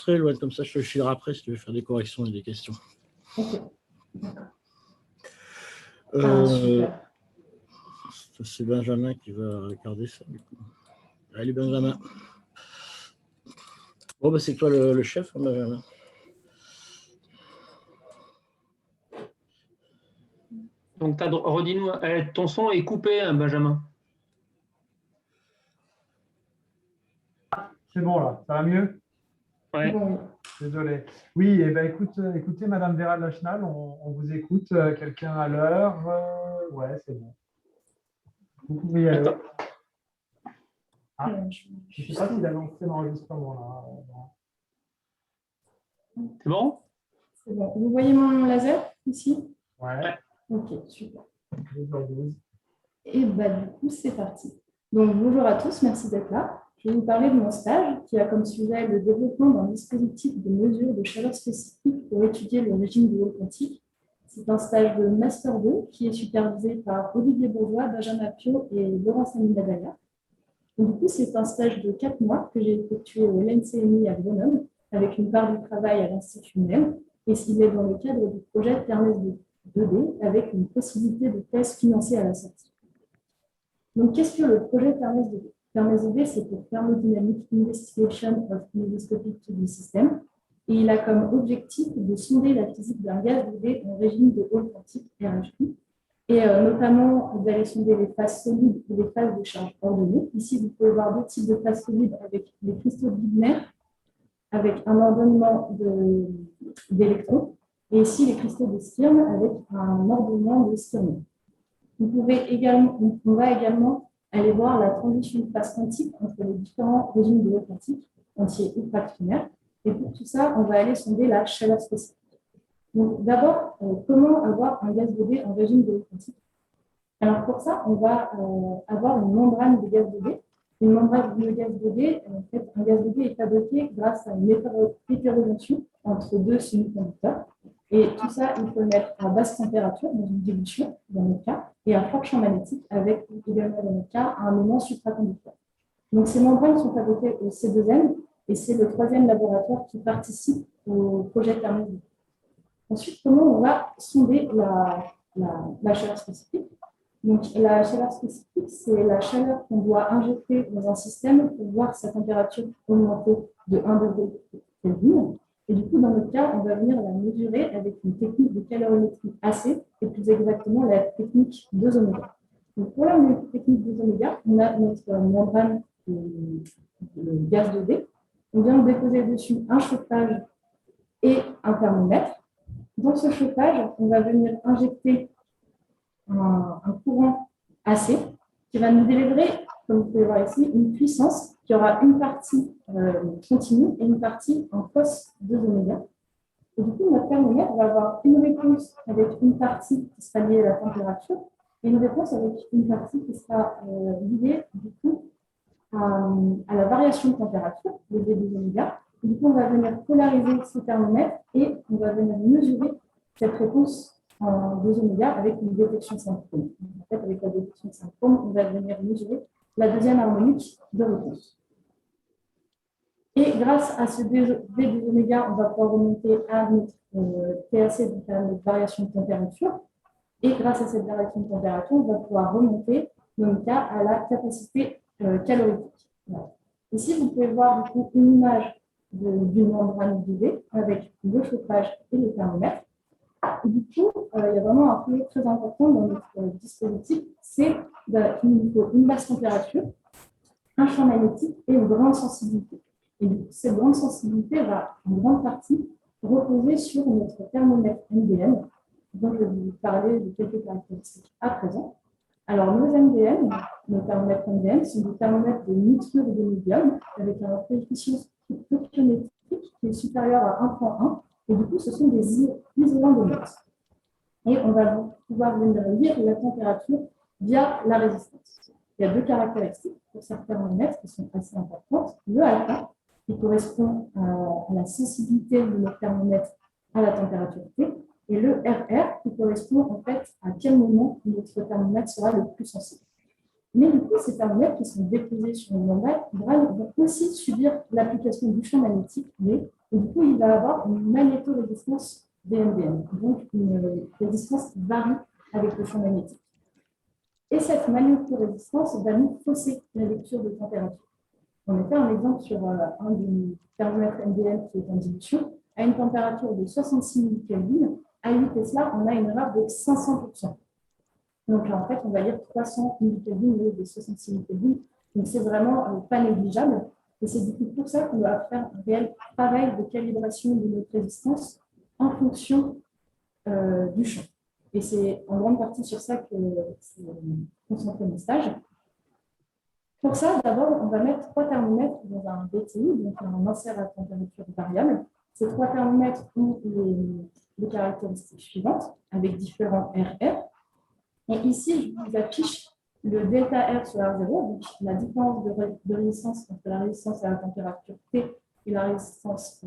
enregistré, Loane, comme ça je te le filerai après si tu veux faire des corrections et des questions. Ok. Super. C'est Benjamin qui va regarder ça. Du coup. Allez, Benjamin. Bon, bah, c'est toi le chef, hein, Benjamin. Donc, redis-nous, ton son est coupé, hein, Benjamin. C'est bon, là. Ça va mieux? Ouais. Bon. Désolé. Oui, eh ben, écoutez, Madame Vera de la Chenal, on vous écoute. Quelqu'un à l'heure? Ouais, c'est bon. Vous pouvez y aller. Ah, je ne sais pas s'il a lancé l'enregistrement, là. C'est bon? C'est bon. Vous voyez mon laser ici? Ouais. Ok, super. 12h12. Et bah, du coup, c'est parti. Donc, bonjour à tous, merci d'être là. Je vais vous parler de mon stage qui a comme sujet le développement d'un dispositif de mesure de chaleur spécifique pour étudier le régime du rôle quantique. C'est un stage de Master 2 qui est supervisé par Olivier Bourgeois, Benjamin Pio et Laurence Aminadaya. Du coup, c'est un stage de 4 mois que j'ai effectué au LNCMI à Grenoble avec une part du travail à l'Institut même et il est dans le cadre du projet Thermès 2D avec une possibilité de thèse financée à la sortie. Donc, qu'est-ce que le projet Thermès 2D? Thermès 2D, c'est pour Thermodynamic Investigation of Mesoscopic 2D System et il a comme objectif de sonder la physique d'un gaz 2D en régime de Hall quantique RHQ. Et notamment, vous allez sonder les phases solides et les phases de charge ordonnées. Ici, vous pouvez voir deux types de phases solides avec les cristaux de Wigner, avec un ordonnement d'électrons, et ici les cristaux de Stirn avec un ordonnement de Stirn. On va également aller voir la transition de phase quantique entre les différents régimes de Hall quantique, entier ou fractionnaire. Et pour tout ça, on va aller sonder la chaleur spécifique. Donc, d'abord, comment avoir un gaz 2D en régime de Hall quantique? Alors, pour ça, on va avoir une membrane de gaz 2D. Une membrane de gaz 2D, en fait, un gaz 2D est fabriqué grâce à une hétérojonction entre deux semi-conducteurs. Et tout ça, il faut le mettre à basse température, dans une dilution, dans notre cas, et à fort champ magnétique, avec également, dans notre cas, un élément supraconducteur. Donc, ces membranes sont fabriquées au C2M, et c'est le troisième laboratoire qui participe au projet Thermès 2D. Ensuite, comment on va sonder la chaleur spécifique? Donc, la chaleur spécifique, c'est la chaleur qu'on doit injecter dans un système pour voir sa température augmenter de 1 degré Kelvin. Et du coup, dans notre cas, on va venir la mesurer avec une technique de calorimétrie AC, et plus exactement la technique 2-oméga. Donc, pour la technique 2-oméga, on a notre membrane de gaz 2D. On vient déposer dessus un chauffage et un thermomètre. Dans ce chauffage, on va venir injecter un courant AC qui va nous délivrer, comme vous pouvez voir ici, une puissance qui aura une partie continue et une partie en cos 2-oméga. Et du coup, notre thermomètre va avoir une réponse avec une partie qui sera liée à la température et une réponse avec une partie qui sera liée du coup à la variation de température, le d2-oméga. Du coup, on va venir polariser ce thermomètre et on va venir mesurer cette réponse en 2-oméga avec une détection synchrone. En fait, avec la détection synchrone, on va venir mesurer la deuxième harmonique de réponse. Et grâce à ce D2-oméga, on va pouvoir remonter à notre TAC, donc à notre variation de température. Et grâce à cette variation de température, on va pouvoir remonter, dans le cas, à la capacité calorifique. Voilà. Ici, vous pouvez voir du coup, une image d'une membrane UV avec le chauffage et le thermomètre. Et du coup, il y a vraiment un point très important dans notre dispositif, c'est qu'il nous faut une basse température, un champ magnétique et une grande sensibilité. Et du coup, cette grande sensibilité va en grande partie reposer sur notre thermomètre MDM, dont je vais vous parler de quelques caractéristiques à présent. Alors, nos MDM, nos thermomètres MDM, sont des thermomètres de nitrure de médium avec un coefficient stoichiométrique qui est supérieur à 1,1. Et du coup, ce sont des isolants de Mohs. Et on va pouvoir venir lire la température via la résistance. Il y a deux caractéristiques pour certains thermomètres qui sont assez importantes. Le alpha, qui correspond à la sensibilité de notre thermomètre à la température T, et le RR, qui correspond en fait à quel moment notre thermomètre sera le plus sensible. Mais du coup, ces thermomètres qui sont déposés sur une membrane vont aussi subir l'application du champ magnétique V Et du coup, il va avoir une magnétorésistance DMDM, donc une résistance qui varie avec le champ magnétique. Et cette magnétorésistance va nous fausser la lecture de température. On a fait un exemple sur un des thermomètres MDM qui est en dilution. À une température de 66 millikelvin, à 8 Tesla, on a une erreur de 500%. Donc là, en fait, on va lire 300 millikelvin au lieu de 66 millikelvin. Donc c'est vraiment pas négligeable. Et c'est du coup pour ça qu'on va faire un réel travail de calibration de notre résistance en fonction du champ. Et c'est en grande partie sur ça que c'est concentré mon stage. Pour ça, d'abord, on va mettre 3 thermomètres dans un BTI, donc un insert à température variable. Ces 3 thermomètres ont les caractéristiques suivantes, avec différents RR. Et ici, je vous affiche le delta R sur R0, donc la différence de résistance entre la résistance à la température T et la résistance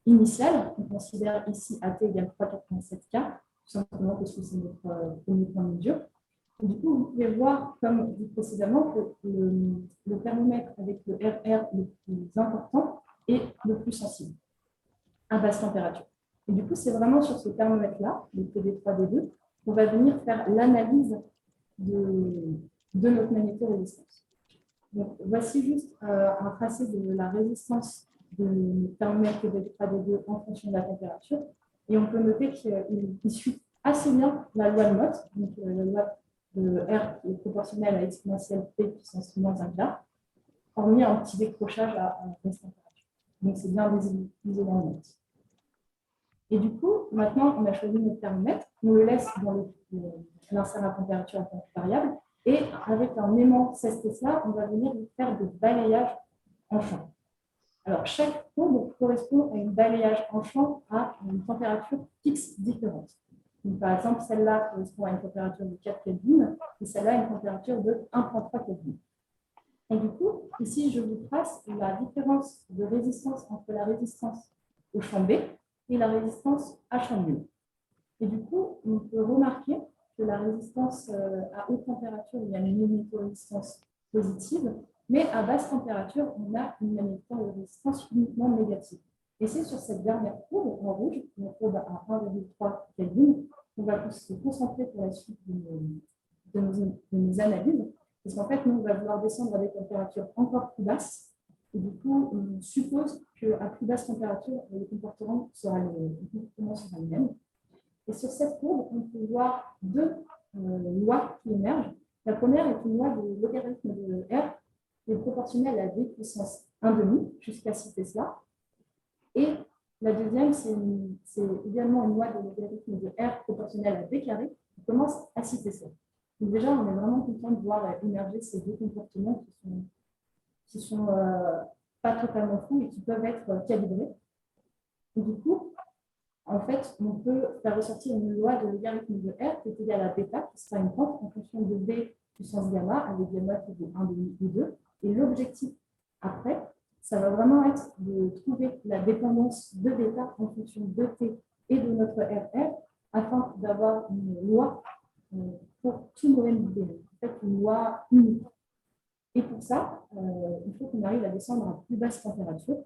initiale. On considère ici AT égale 3,87 K, tout simplement parce que c'est notre premier point de mesure. Du coup, vous pouvez voir, comme dit précédemment, que le thermomètre avec le RR le plus important est le plus sensible à basse température. Et du coup, c'est vraiment sur ce thermomètre-là, le TD3D2, qu'on va venir faire l'analyse de notre magnétorésistance. Donc, voici juste un tracé de la résistance du thermomètre TD3D2 en fonction de la température. Et on peut noter qu'il suit assez bien la loi de Mott, donc la loi de R qui est proportionnel à exponentielle P puissance moins 1 quart, hormis un petit décrochage à basse température. Donc, c'est bien visible dans le Mott. Et du coup, maintenant, on a choisi notre thermomètre, on le laisse dans l'insert à température en tant que variable, et avec un aimant 16 Tesla, on va venir faire des balayages en champ. Alors, chaque courbe correspond à un balayage en champ à une température fixe différente. Donc, par exemple, celle-là correspond à une température de 4 Kelvin et celle-là à une température de 1,3 Kelvin. Et du coup, ici, je vous trace la différence de résistance entre la résistance au champ B et la résistance à champ nul. Et du coup, on peut remarquer que la résistance à haute température, il y a une magnétorésistance positive, mais à basse température, on a une magnétorésistance uniquement négative. Et c'est sur cette dernière courbe en rouge, une courbe à 1,3 Kelvin, qu'on va se concentrer pour la suite de nos analyses. Parce qu'en fait, nous, on va vouloir descendre à des températures encore plus basses. Et du coup, on suppose qu'à plus basse température, le comportement sera le même. Et sur cette courbe, on peut voir 2 lois qui émergent. La première est une loi de logarithme de R qui est proportionnelle à V puissance 1,5 jusqu'à 6 Tesla. Et la deuxième, c'est également une loi de logarithme de R proportionnelle à V carré qui commence à 6 Tesla. Donc déjà, on est vraiment content de voir émerger ces 2 comportements qui sont pas totalement fous et qui peuvent être calibrés. Et du coup, en fait, on peut faire ressortir une loi de logarithme de R qui est égale à bêta, qui sera une pente en fonction de B puissance gamma, avec gamma qui est de 1,5 ou 2. Et l'objectif après, ça va vraiment être de trouver la dépendance de bêta en fonction de T et de notre RR, afin d'avoir une loi pour tous nos MDM, en fait une loi unique. Et pour ça, il faut qu'on arrive à descendre à plus basse température.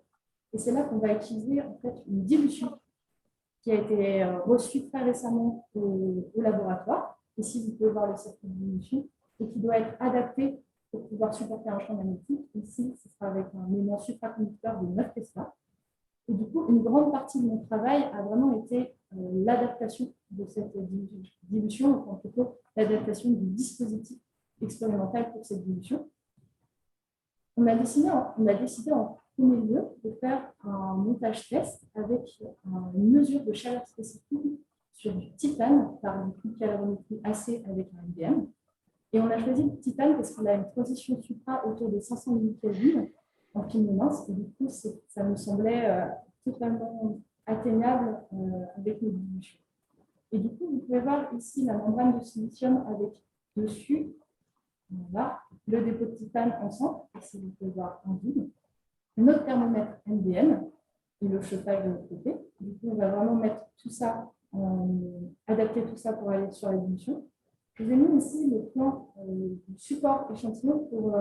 Et c'est là qu'on va utiliser en fait une dilution qui a été reçue très récemment au laboratoire. Ici, vous pouvez voir le circuit de dilution et qui doit être adapté pour pouvoir supporter un champ magnétique. Ici, ce sera avec un aimant supraconducteur de 9 Tesla. Et du coup, une grande partie de mon travail a vraiment été l'adaptation de cette dilution, enfin plutôt l'adaptation du dispositif expérimental pour cette dilution. On a décidé en premier lieu de faire un montage test avec une mesure de chaleur spécifique sur du titane par une calorimétrie AC avec un MDM. Et on a choisi le titane parce qu'il a une transition supra autour de 500 millikelvin en film mince. Et du coup, ça me semblait totalement atteignable avec nos dilutions. Et du coup, vous pouvez voir ici la membrane de silicium avec dessus voilà, le dépôt de titane en centre, ici vous pouvez voir en vide, notre thermomètre MDM et le chauffage de l'autre côté. Du coup, on va vraiment mettre tout ça, adapter tout ça pour aller sur la dilution. Je vous ai mis ici le plan du support échantillon pour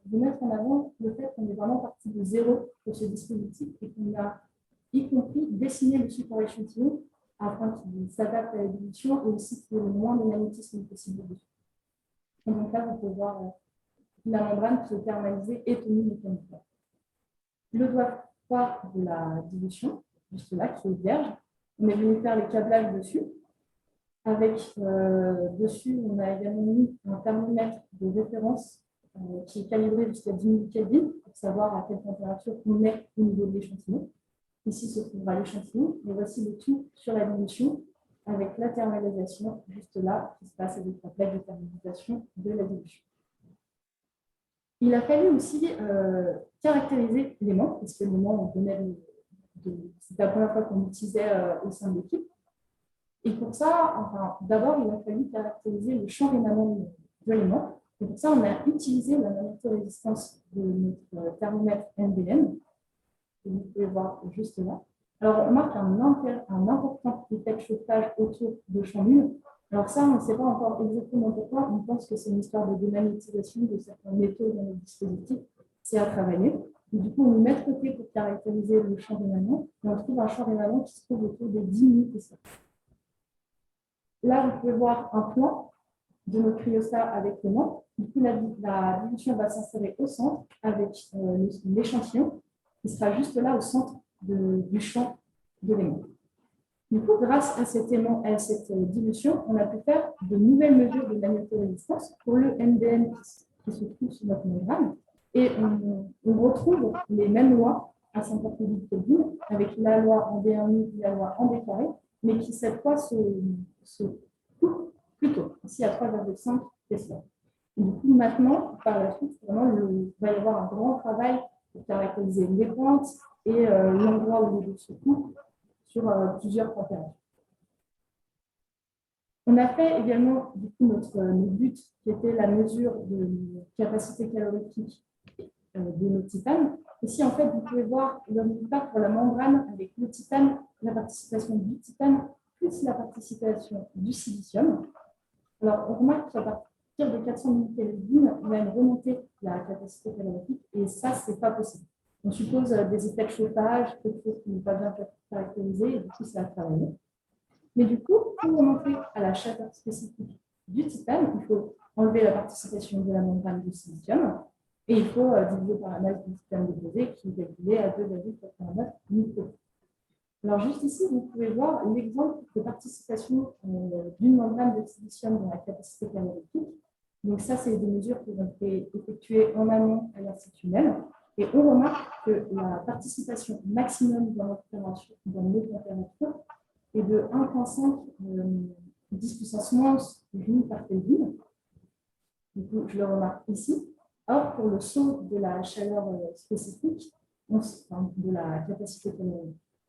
vous mettre en avant le fait qu'on est vraiment parti de zéro pour ce dispositif et qu'on a y compris dessiner le support échantillon afin qu'il s'adapte à la dilution et aussi qu'il y ait le moins de magnétisme possible dessus. Et donc là, vous pouvez voir la membrane qui est thermalisée et tenue mécaniquement. Le doigt froid de la dilution, juste là, qui est vierge. On est venu faire les câblages dessus. Avec dessus, on a également mis un thermomètre de référence qui est calibré jusqu'à 10 000 Kelvin pour savoir à quelle température on est au niveau de l'échantillon. Ici se trouvera l'échantillon. Et voici le tout sur la dilution avec la thermalisation juste là qui se passe avec la plaque de thermalisation de la dilution. Il a fallu aussi caractériser l'aimant, parce que l'aimant, c'était la première fois qu'on l'utilisait au sein de l'équipe. Et pour ça, d'abord, il a fallu caractériser le champ rémanent de l'aimant. Et pour ça, on a utilisé la magnétorésistance de notre thermomètre NBM, que vous pouvez voir juste là. Alors, on remarque un important effet de chauffage autour de champ nul. Alors ça, on ne sait pas encore exactement pourquoi. On pense que c'est une histoire de démagnétisation de certains métaux dans notre dispositif. C'est à travailler. Et du coup, on le met de côté pour caractériser le champ rémanent. Et on trouve un champ rémanent qui se trouve autour de 10 minutes. Là, vous pouvez voir un plan de notre cryostat avec l'aimant. Du coup, la dilution va s'insérer au centre avec l'échantillon qui sera juste là au centre du champ de l'aimant. Du coup, grâce à cet aimant et à cette dilution, on a pu faire de nouvelles mesures de magnétorésistance pour le NBM qui se trouve sur notre membrane. Et on retrouve les mêmes lois à 58 Kelvin avec la loi en D1 et la loi en D carré, mais qui cette fois se coupe plus tôt, ici à 3,5 Tesla. Et du coup, maintenant, par la suite, vraiment, il va y avoir un grand travail pour caractériser les pointes et l'endroit où les deux se coupent sur plusieurs températures. On a fait également du coup, notre but qui était la mesure de capacité calorique de nos titanes. Ici, en fait, vous pouvez voir le résultat pour la membrane avec le titane, la participation du titane plus la participation du silicium. Alors, on remarque qu'à partir de 400 000 Kelvin, on a une remontée de la capacité calorique et ça, ce n'est pas possible. On suppose des effets de chauffage, quelque chose qui n'est pas bien caractérisé et du coup, c'est à travailler. Mais du coup, pour remonter à la chaleur spécifique du titane, il faut enlever la participation de la membrane du silicium et il faut diviser par la masse du titane déposé qui est calculée à 2,89 microns. Alors, juste ici, vous pouvez voir l'exemple de participation d'une membrane de silicium dans la capacité calorique. Donc, ça, c'est des mesures qui ont été effectuées en amont à l'institutionnel. Et on remarque que la participation maximum dans nos températures est de 1,5 10 puissance moins joule par Kelvin. Du coup, je le remarque ici. Or, pour le saut de la chaleur spécifique, de la capacité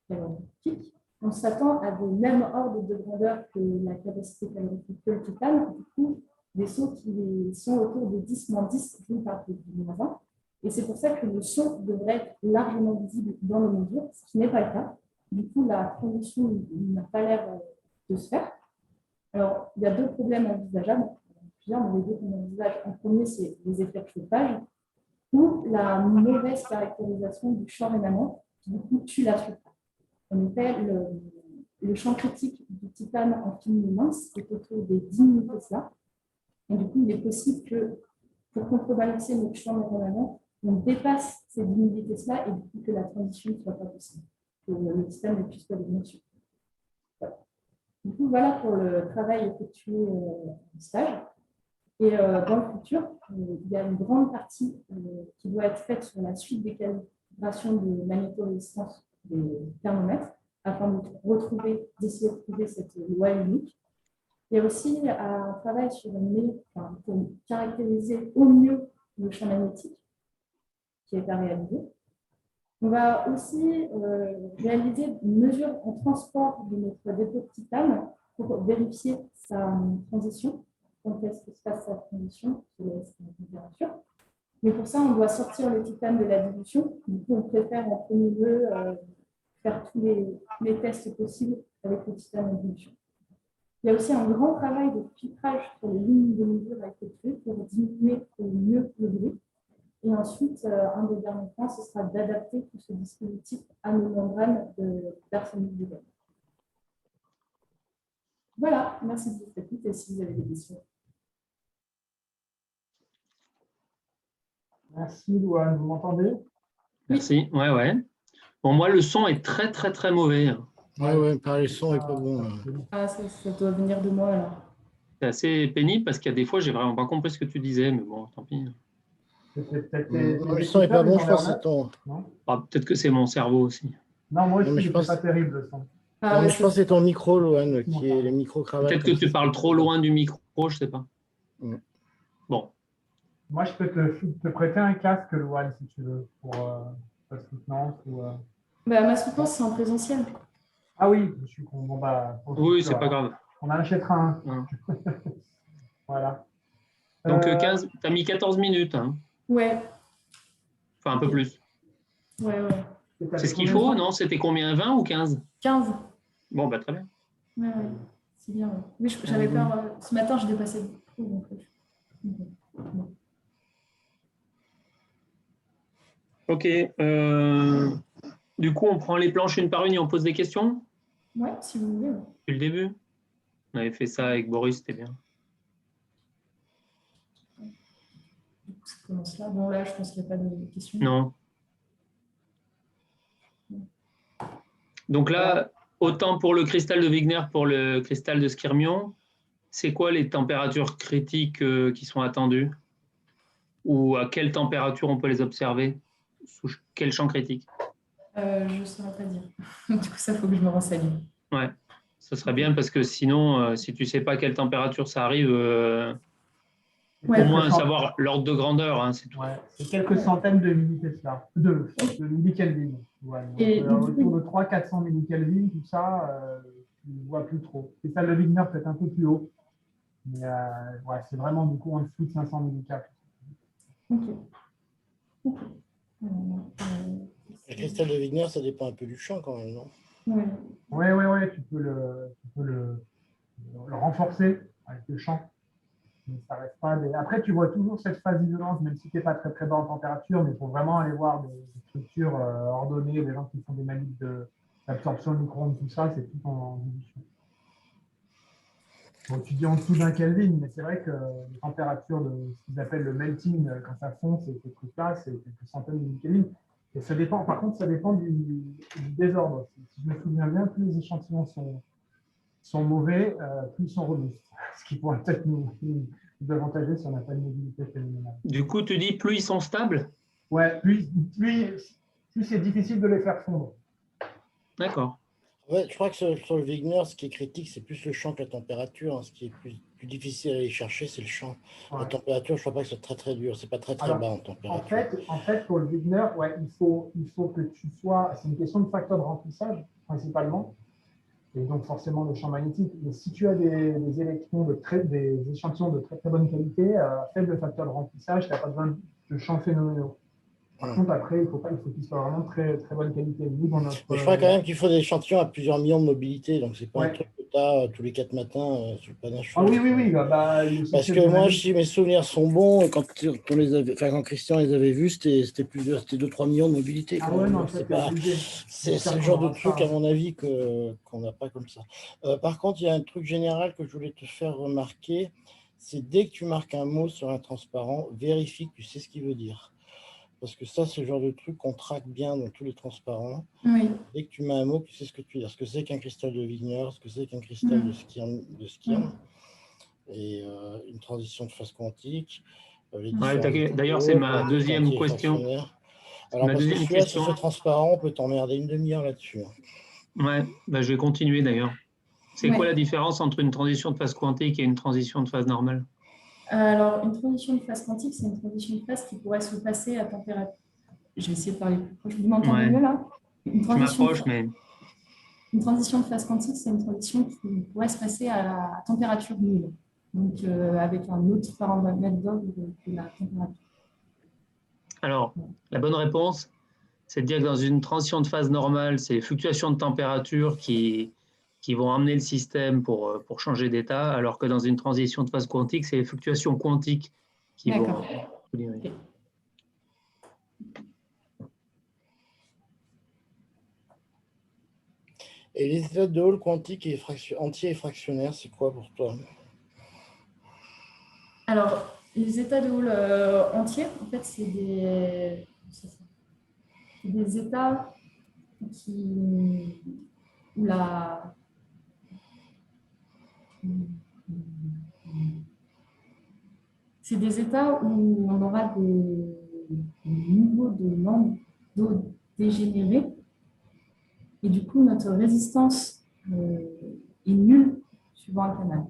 calorique, on s'attend à des mêmes ordres de grandeur que la capacité calorique que le titane, du coup, des sauts qui sont autour de 10-10 joules par Kelvin. Et c'est pour ça que le son devrait être largement visible dans les mesures, ce qui n'est pas le cas. Du coup, la transition n'a pas l'air de se faire. Alors, il y a deux problèmes envisageables. Plusieurs, mais les deux qu'on envisage. En premier, c'est les effets de chauffage ou la mauvaise caractérisation du champ rémanent qui, du coup, tue la surface. En effet, le champ critique du titane en film mince est autour des 10 000 Tesla. Et du coup, il est possible que, pour contrebalancer notre champ rémanent, on dépasse ces 10 000 Tesla et du coup que la transition ne soit pas possible, que le titane ne puisse pas devenir sur. Voilà. Du coup, voilà pour le travail effectué en stage. Et dans le futur, il y a une grande partie qui doit être faite sur la suite des calibrations de magnétorésistance des thermomètres afin d'essayer de trouver cette loi unique. Il y a aussi un travail sur pour caractériser au mieux le champ magnétique qui est à réaliser. On va aussi réaliser une mesure en transport de notre dépôt de titane pour vérifier sa transition, quand est-ce que se passe sa transition sur la température. Mais pour ça, on doit sortir le titane de la dilution. Du coup, on préfère en premier lieu faire tous les tests possibles avec le titane en dilution. Il y a aussi un grand travail de filtrage sur les lignes de mesure à effectuer pour diminuer au mieux le bruit. Et ensuite, un des derniers points, ce sera d'adapter tout ce dispositif à nos membranes de personnes vivant. Voilà, merci de votre écoute et si vous avez des questions. Merci, Louane. Vous m'entendez? Merci. Ouais, ouais. Bon, moi, le son est très, très, très mauvais. Ouais, pareil, le son n'est pas bon. Ah, ça doit venir de moi alors. C'est assez pénible parce qu'il y a des fois, j'ai vraiment pas compris ce que tu disais, mais bon, tant pis. C'était peut-être Le son n'est pas bon, je pense que c'est ton. Peut-être que c'est mon cerveau aussi. Non, moi Non, mais aussi, je c'est pense- pas terrible le son. Ah, Non, mais ouais, je pense que c'est ton micro, Loane, qui est les micro-cravates. Peut-être que tu parles trop loin du micro, je sais pas. Mm. Bon, Moi, je peux te prêter un casque, Louane, si tu veux, pour ta soutenance. Bah, ma soutenance, c'est en présentiel. Ah oui, je suis con. Bon, bah, oui, c'est pas grave. on en achètera un. Hein. Voilà. Donc, 15, tu as mis 14 minutes. Hein. Ouais, Enfin, un peu plus. ouais. C'est ce qu'il faut, non? C'était combien? 20 ou 15? 15. Bon, bah, très bien. Ouais. C'est bien. Ouais. Oui, j'avais peur. Ce matin, je dépassais beaucoup. Donc, Ok. Du coup, on prend les planches une par une et on pose des questions? ouais, si vous voulez. Ouais. Depuis le début? On avait fait ça avec Boris, c'était bien. Du coup, ça commence là. Bon, là, je pense qu'il n'y a pas de questions. Non. Donc là, autant pour le cristal de Wigner, pour le cristal de Skyrmion, c'est quoi les températures critiques qui sont attendues? Ou à quelle température on peut les observer? Sous quel champ critique? Je ne saurais pas dire. Du coup, ça, il faut que je me renseigne. Ouais, ce serait bien parce que sinon, si tu ne sais pas à quelle température ça arrive, au moins savoir l'ordre de grandeur, hein, c'est tout. Ouais, c'est quelques centaines de millitesla, de millikelvin. Ouais, autour de 300-400 millikelvin, tout ça, tu ne vois plus trop. C'est ça, le Wigner peut-être un peu plus haut. Mais ouais, c'est vraiment du coup en dessous de 500 millicap. Ok. Le cristal de Wigner, ça dépend un peu du champ quand même, non? Ouais, tu peux le renforcer avec le champ. Mais ça reste pas des... Après, tu vois toujours cette phase d'isolance, même si tu n'es pas très très bas en température, mais il faut vraiment aller voir des structures ordonnées, des gens qui font des manips d'absorption de micro-ondes, tout ça, c'est tout en dilution. Bon, tu dis en dessous d'un Kelvin, mais c'est vrai que les températures de ce qu'ils appellent le melting, quand ça fond, c'est ces trucs-là, c'est quelques centaines de Kelvin. Et ça dépend, par contre, ça dépend du désordre aussi. Si je me souviens bien, plus les échantillons sont mauvais, plus ils sont robustes. Ce qui pourrait peut-être nous avantager si on n'a pas de mobilité phénoménale. Du coup, tu dis plus ils sont stables? Ouais, plus c'est difficile de les faire fondre. D'accord. Ouais, je crois que sur le Wigner, ce qui est critique, c'est plus le champ que la température. Hein. Ce qui est plus difficile à aller chercher, c'est le champ. Ouais. La température, je ne crois pas que c'est très très dur. C'est pas très très bas en température. En fait, pour le Wigner, ouais, il faut que tu sois. C'est une question de facteur de remplissage principalement, et donc forcément le champ magnétique. Mais si tu as des électrons des échantillons de très très bonne qualité, faible facteur de remplissage, tu n'as pas besoin de champs phénoménaux. Par contre, après, il faut qu'ils soient vraiment très, très bonne qualité. Nous, dans notre, mais je crois quand même qu'il faut des échantillons à plusieurs millions de mobilité. Donc, ce n'est pas un truc que tu as tous les 4 matins sur le panache. Ah oui. Parce que moi, si mes souvenirs sont bons, quand Christian les avait vus, c'était 2-3 millions de mobilité. Ah ouais, non, c'est le genre de truc, à mon avis, qu'on n'a pas comme ça. Par contre, il y a un truc général que je voulais te faire remarquer. C'est dès que tu marques un mot sur un transparent, vérifie que tu sais ce qu'il veut dire. Parce que ça, c'est le genre de truc qu'on traque bien dans tous les transparents. Oui. Dès que tu mets un mot, tu sais ce que tu veux dire. Ce que c'est qu'un cristal de Wigner, ce que c'est qu'un cristal de Skyrm, et une transition de phase quantique. D'ailleurs, c'est ma deuxième question. Alors, parce que celui-là, sur ce transparent, on peut t'emmerder une demi-heure là-dessus. Ouais, bah, je vais continuer d'ailleurs. C'est quoi la différence entre une transition de phase quantique et une transition de phase normale? Alors, une transition de phase quantique, c'est une transition de phase qui pourrait se passer à température. Je vais essayer de parler plus proche. Vous m'entendez mieux là? Je m'approche, mais... Une transition de phase quantique, c'est une transition qui pourrait se passer à température nulle. Donc, avec un autre paramètre d'ordre de la température. Alors, la bonne réponse, c'est de dire que dans une transition de phase normale, c'est les fluctuations de température qui vont amener le système pour changer d'état, alors que dans une transition de phase quantique, c'est les fluctuations quantiques qui vont... Okay. Et les états de Hall quantiques et entiers et fractionnaires, c'est quoi pour toi? Alors, les états de Hall entiers, en fait, c'est des états qui, où la, c'est des états où on aura des niveaux de nombres d'eau dégénérés et du coup, notre résistance est nulle suivant un canal.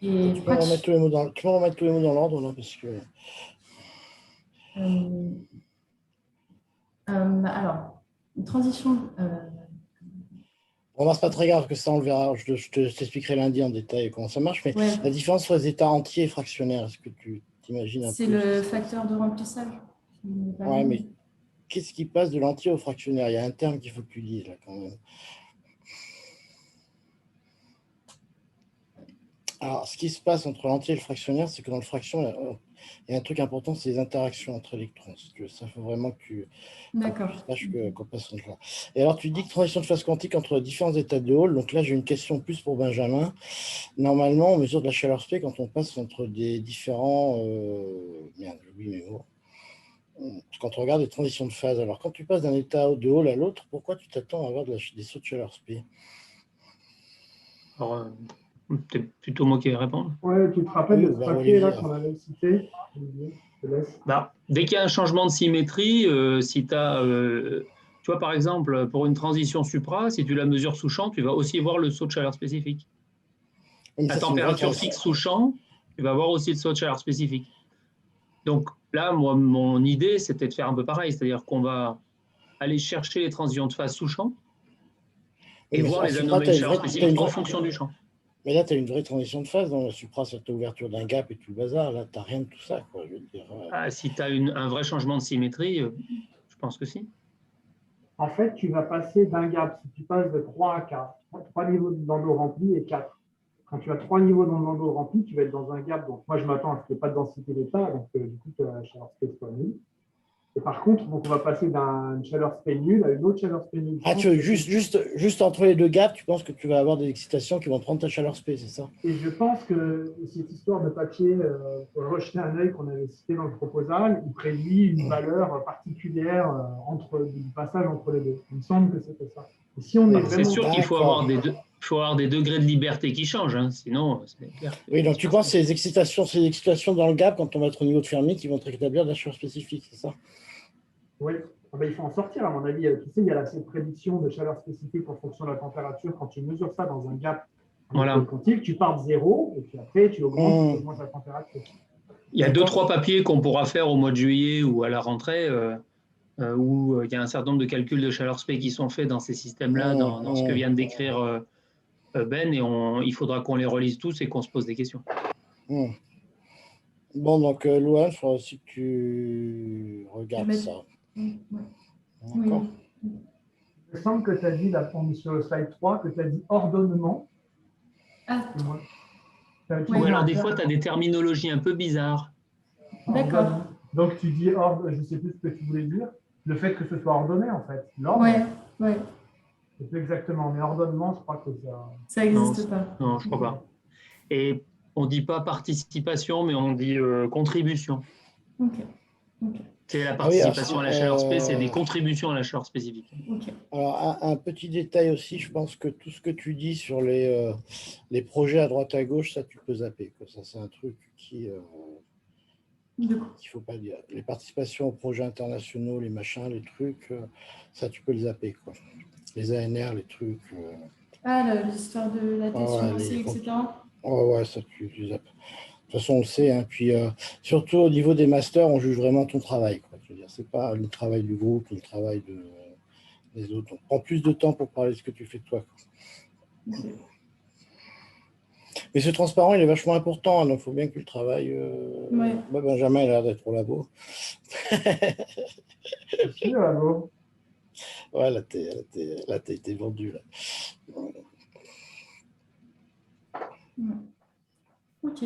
Et Tu peux remettre tous les mots dans l'ordre, là, parce que... alors, une transition. Bon, c'est pas très grave, que ça, on le verra. Je t'expliquerai lundi en détail comment ça marche, mais Ouais, la différence entre les états entiers et fractionnaires, est-ce que tu t'imagines un peu? c'est le facteur de remplissage. Ouais, mais qu'est-ce qui passe de l'entier au fractionnaire? Il y a un terme qu'il faut que tu dises, là, quand même. Alors, ce qui se passe entre l'entier et le fractionnaire, c'est que dans le fraction, il y a un truc important, c'est les interactions entre électrons. Ça, il faut vraiment que tu saches qu'on passe entre là. Et alors, tu dis que transition de phase quantique entre différents états de Hall. Donc là, j'ai une question plus pour Benjamin. Normalement, on mesure de la chaleur spé quand on passe entre des différents... Merde, j'oublie mes mots. Quand on regarde les transitions de phase. Alors, quand tu passes d'un état de Hall à l'autre, pourquoi tu t'attends à avoir des sauts de chaleur spé? Alors, c'est plutôt moi qui vais répondre. Ouais, tu te rappelles Oui, de ce vers papier là Olivier. qu'on avait cité? Olivier, je te laisse. Bah, dès qu'il y a un changement de symétrie, si tu as, tu vois, par exemple, pour une transition supra, si tu la mesures sous champ, tu vas aussi voir le saut de chaleur spécifique. Oui, mais La ça, c'est une vraie température transition. fixe sous champ, tu vas voir aussi le saut de chaleur spécifique. Donc là, moi, mon idée, c'était de faire un peu pareil, c'est-à-dire qu'on va aller chercher les transitions de phase sous champ Oui, et mais voir en les supra, anomalies de chaleur spécifiques en fonction du champ. Mais là, tu as une vraie transition de phase dans la supra, cette ouverture d'un gap et tout le bazar. Là, tu n'as rien de tout ça, quoi. Je veux dire, Si tu as un vrai changement de symétrie, je pense que si. En fait, tu vas passer d'un gap, si tu passes de 3 à 4, 3 niveaux d'endos remplis et 4. Quand tu as 3 niveaux d'endos remplis, tu vas être dans un gap. Donc, moi, je m'attends à ce qu'il n'y ait pas de densité d'état, donc du coup, que la chaleur spé soit nulle. Et par contre, donc, on va passer d'une chaleur spé nulle à une autre chaleur spé nulle. Ah, tu veux juste entre les deux gaps, tu penses que tu vas avoir des excitations qui vont prendre ta chaleur spé, c'est ça? Et je pense que cette histoire de papier, pour rejeter un œil qu'on avait cité dans le proposal, il prédit une valeur particulière du passage entre les deux. Il me semble que c'était ça. Et si on est C'est vraiment... sûr qu'il faut avoir des degrés de liberté qui changent, hein, sinon c'est clair. Oui, donc tu penses que ces excitations dans le gap, quand on va être au niveau de Fermi, qui vont te rétablir de la chaleur spécifique, c'est ça? Oui, ah ben, il faut en sortir, à mon avis. Tu sais, il y a cette prédiction de chaleur spécifique en fonction de la température. Quand tu mesures ça dans un gap Voilà. quantique, tu pars de zéro, et puis après, tu augmentes la température. Il y a 2-3 papiers qu'on pourra faire au mois de juillet ou à la rentrée, où il y a un certain nombre de calculs de chaleur spé qui sont faits dans ces systèmes-là, dans ce que vient de décrire Ben, et il faudra qu'on les relise tous et qu'on se pose des questions. Bon, donc, Louane, il faudra aussi que tu regardes ça. D'accord. Il me semble que tu as dit, là, on est sur le slide 3, que tu as dit ordonnement. Ah, Oui, alors des fois, tu as des terminologies un peu bizarres. d'accord. Donc, tu dis ordre, je ne sais plus ce que tu voulais dire, le fait que ce soit ordonné, en fait. L'ordre. Ouais. C'est exactement, mais ordonnement, je crois que ça n'existe pas. Non, je ne crois pas. Et on ne dit pas participation, mais on dit contribution. Ok. C'est la participation à la chaleur spé, c'est des contributions à la chaleur spécifique. Okay. Alors, un petit détail aussi, je pense que tout ce que tu dis sur les projets à droite à gauche, ça, tu peux zapper. Quoi. Ça, c'est un truc qu'il ne faut pas dire. Les participations aux projets internationaux, les machins, les trucs, ça, tu peux les zapper. Quoi. Les ANR, les trucs. L'histoire de la thèse financière, etc. Ouais, ça, tu zappes. De toute façon, on le sait. Hein, puis, surtout au niveau des masters, on juge vraiment ton travail. Ce n'est pas le travail du groupe, le travail des autres. Donc, prends plus de temps pour parler de ce que tu fais de toi. Okay. Mais ce transparent, il est vachement important. Donc, il faut bien que tu le travailles. Ouais. Moi, Benjamin, il a l'air d'être au labo. Je suis au labo. Ouais, là, t'as été vendu. Là. Ok.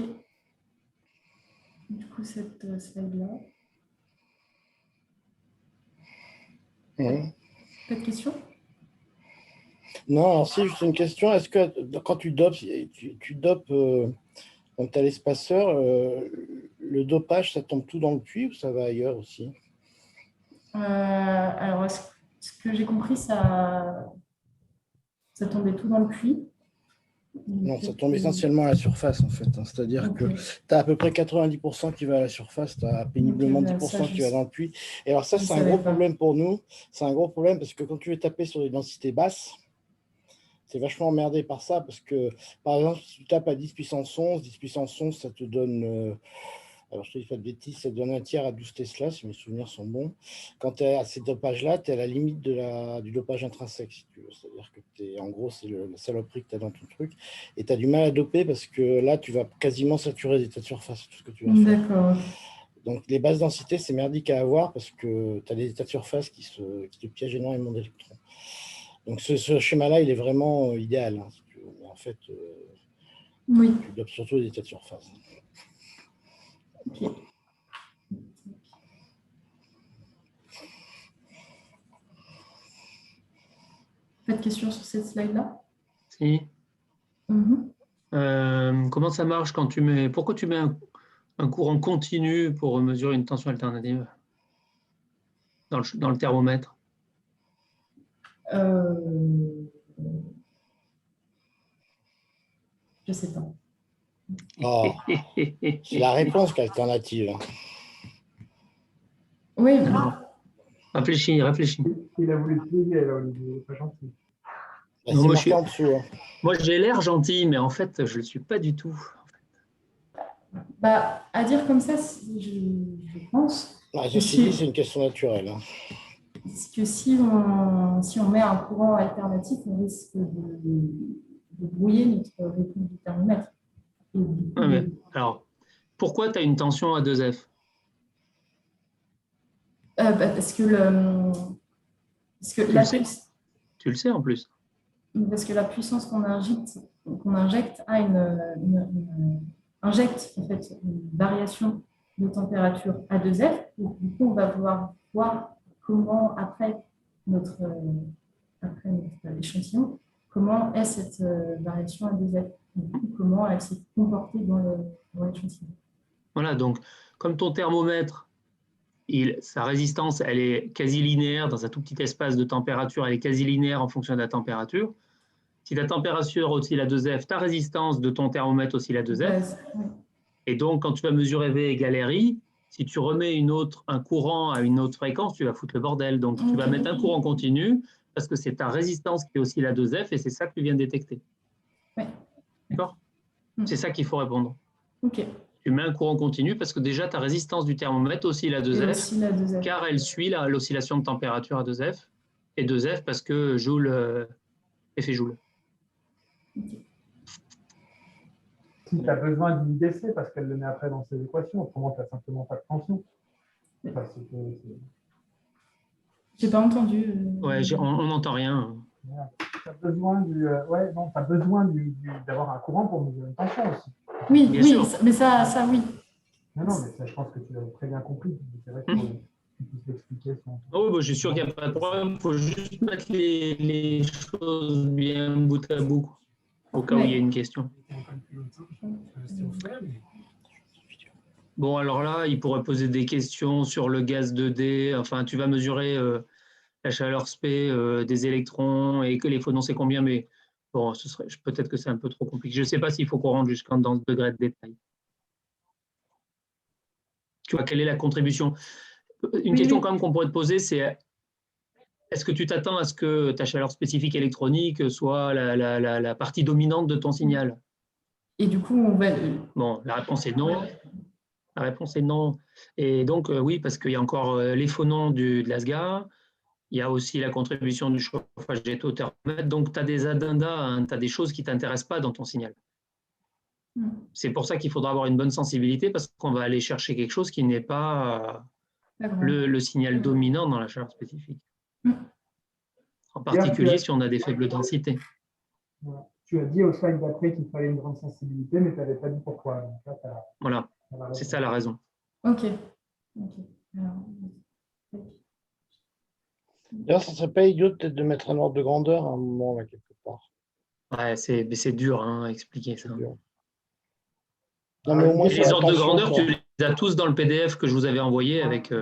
Du coup, cette slide-là. Mmh. Pas de questions? Non, alors c'est juste une question. Est-ce que quand tu dopes, tu dopes, quand tu as l'espaceur, le dopage, ça tombe tout dans le puits ou ça va ailleurs aussi? Alors, ce que j'ai compris, ça tombait tout dans le puits. Non, ça tombe essentiellement à la surface, en fait, hein. C'est-à-dire que Ok. tu as à peu près 90% qui va à la surface, tu as péniblement Ok, bah, ça, 10% qui va dans le puits. Et alors ça, je c'est un savais gros pas. problème pour nous. C'est un gros problème parce que quand tu veux taper sur des densités basses, c'est vachement emmerdé par ça parce que, par exemple, si tu tapes à 10 puissance 11, 10 puissance 11, ça te donne, alors je te dis pas de bêtises, ça te donne un tiers à 12 Tesla, si mes souvenirs sont bons. Quand tu es à ces dopages-là, tu es à la limite du dopage intrinsèque, si tu veux. C'est-à-dire que en gros, c'est la saloperie que tu as dans ton truc. Et tu as du mal à doper parce que là, tu vas quasiment saturer les états de surface, tout ce que tu vas faire. D'accord. Donc, les basses densités, c'est merdique à avoir parce que tu as des états de surface qui te piègent énormément d'électrons. Donc, ce schéma-là, il est vraiment idéal, hein, si tu veux. Mais en fait, Oui. tu dopes surtout les états de surface. Ok. Pas de questions sur cette slide-là? Si. Mhm. Comment ça marche quand tu mets… Pourquoi tu mets un courant continu pour mesurer une tension alternative dans le thermomètre? Je sais pas. Oh, c'est la réponse qu'alternative. Oui, Non. Réfléchis. Il a voulu te plier, là, Olivier, il est pas gentil. Bah, Non, c'est moi, marqué en dessous. Hein. moi, j'ai l'air gentil, mais en fait, je ne le suis pas du tout. bah, à dire comme ça, je pense Ah, que ceci dit, c'est une question naturelle. Hein. si on met un courant alternatif, on risque de brouiller notre réponse du thermomètre. Et du coup, Ouais, mais, alors, pourquoi tu as une tension à 2F? parce que, Tu le sais en plus. parce que la puissance qu'on injecte injecte en fait une variation de température à 2F. Et du coup, on va pouvoir voir comment, après notre échantillon, comment est cette variation à 2F. Comment elle s'est comportée dans l'échantillon. Voilà, donc, comme ton thermomètre, sa résistance, elle est quasi linéaire dans un tout petit espace de température, elle est quasi linéaire en fonction de la température. Si ta température oscille à 2F, ta résistance de ton thermomètre oscille à 2F. Oui. Et donc, quand tu vas mesurer V égale RI, si tu remets un courant à une autre fréquence, tu vas foutre le bordel. Donc, tu vas mettre un courant continu parce que c'est ta résistance qui oscille à 2F et c'est ça que tu viens de détecter. Oui. D'accord? C'est ça qu'il faut répondre. Ok. Tu mets un courant continu parce que déjà, ta résistance du thermomètre oscille à 2F, car elle suit l'oscillation de température à 2F. Et 2F parce que Joule, effet Joule. Okay. Si tu as besoin d'IDC, parce qu'elle le met après dans ses équations, autrement tu n'as simplement pas de tension. Enfin, j'ai pas entendu. Ouais, on n'entend rien. Tu as besoin d'avoir un courant pour mesurer une tension aussi. Oui, Bien oui, sûr. mais ça, oui. Non, mais ça, je pense que tu l'as très bien compris. C'est vrai qu'il faut que tu puisses l'expliquer. Oh, bah, je suis sûr qu'il n'y a pas de problème. Il faut juste mettre les choses bien bout à bout, au cas où il y a une question. Bon, alors là, il pourrait poser des questions sur le gaz 2D. Enfin, tu vas mesurer la chaleur spé des électrons et que les photons, c'est combien, mais bon, peut-être que c'est un peu trop compliqué. Je ne sais pas s'il faut qu'on rentre jusqu'en dans ce degré de détail. Tu vois, quelle est la contribution? Une question quand même qu'on pourrait te poser, c'est est-ce que tu t'attends à ce que ta chaleur spécifique électronique soit la partie dominante de ton signal? Et du coup, on va… Bon, la réponse est non. La réponse est non. Et donc, oui, parce qu'il y a encore les phonons de l'ASGA, il y a aussi la contribution du chauffage des taux thermomètre. Donc, tu as des addendas, hein, tu as des choses qui ne t'intéressent pas dans ton signal. C'est pour ça qu'il faudra avoir une bonne sensibilité parce qu'on va aller chercher quelque chose qui n'est pas le signal dominant dans la chaleur spécifique. En particulier si on a des faibles densités. Voilà. Tu as dit au slide d'après qu'il fallait une grande sensibilité, mais tu n'avais pas dit pourquoi. Donc là, voilà, c'est ça la raison. Ok. D'ailleurs, ça ne serait pas idiot peut-être de mettre un ordre de grandeur à un moment là quelque Ouais, c'est dur hein, à expliquer ça. Non, mais au moins, Et sur les la ordres de tension, grandeur, quoi. tu les as tous dans le PDF que je vous avais envoyé avec.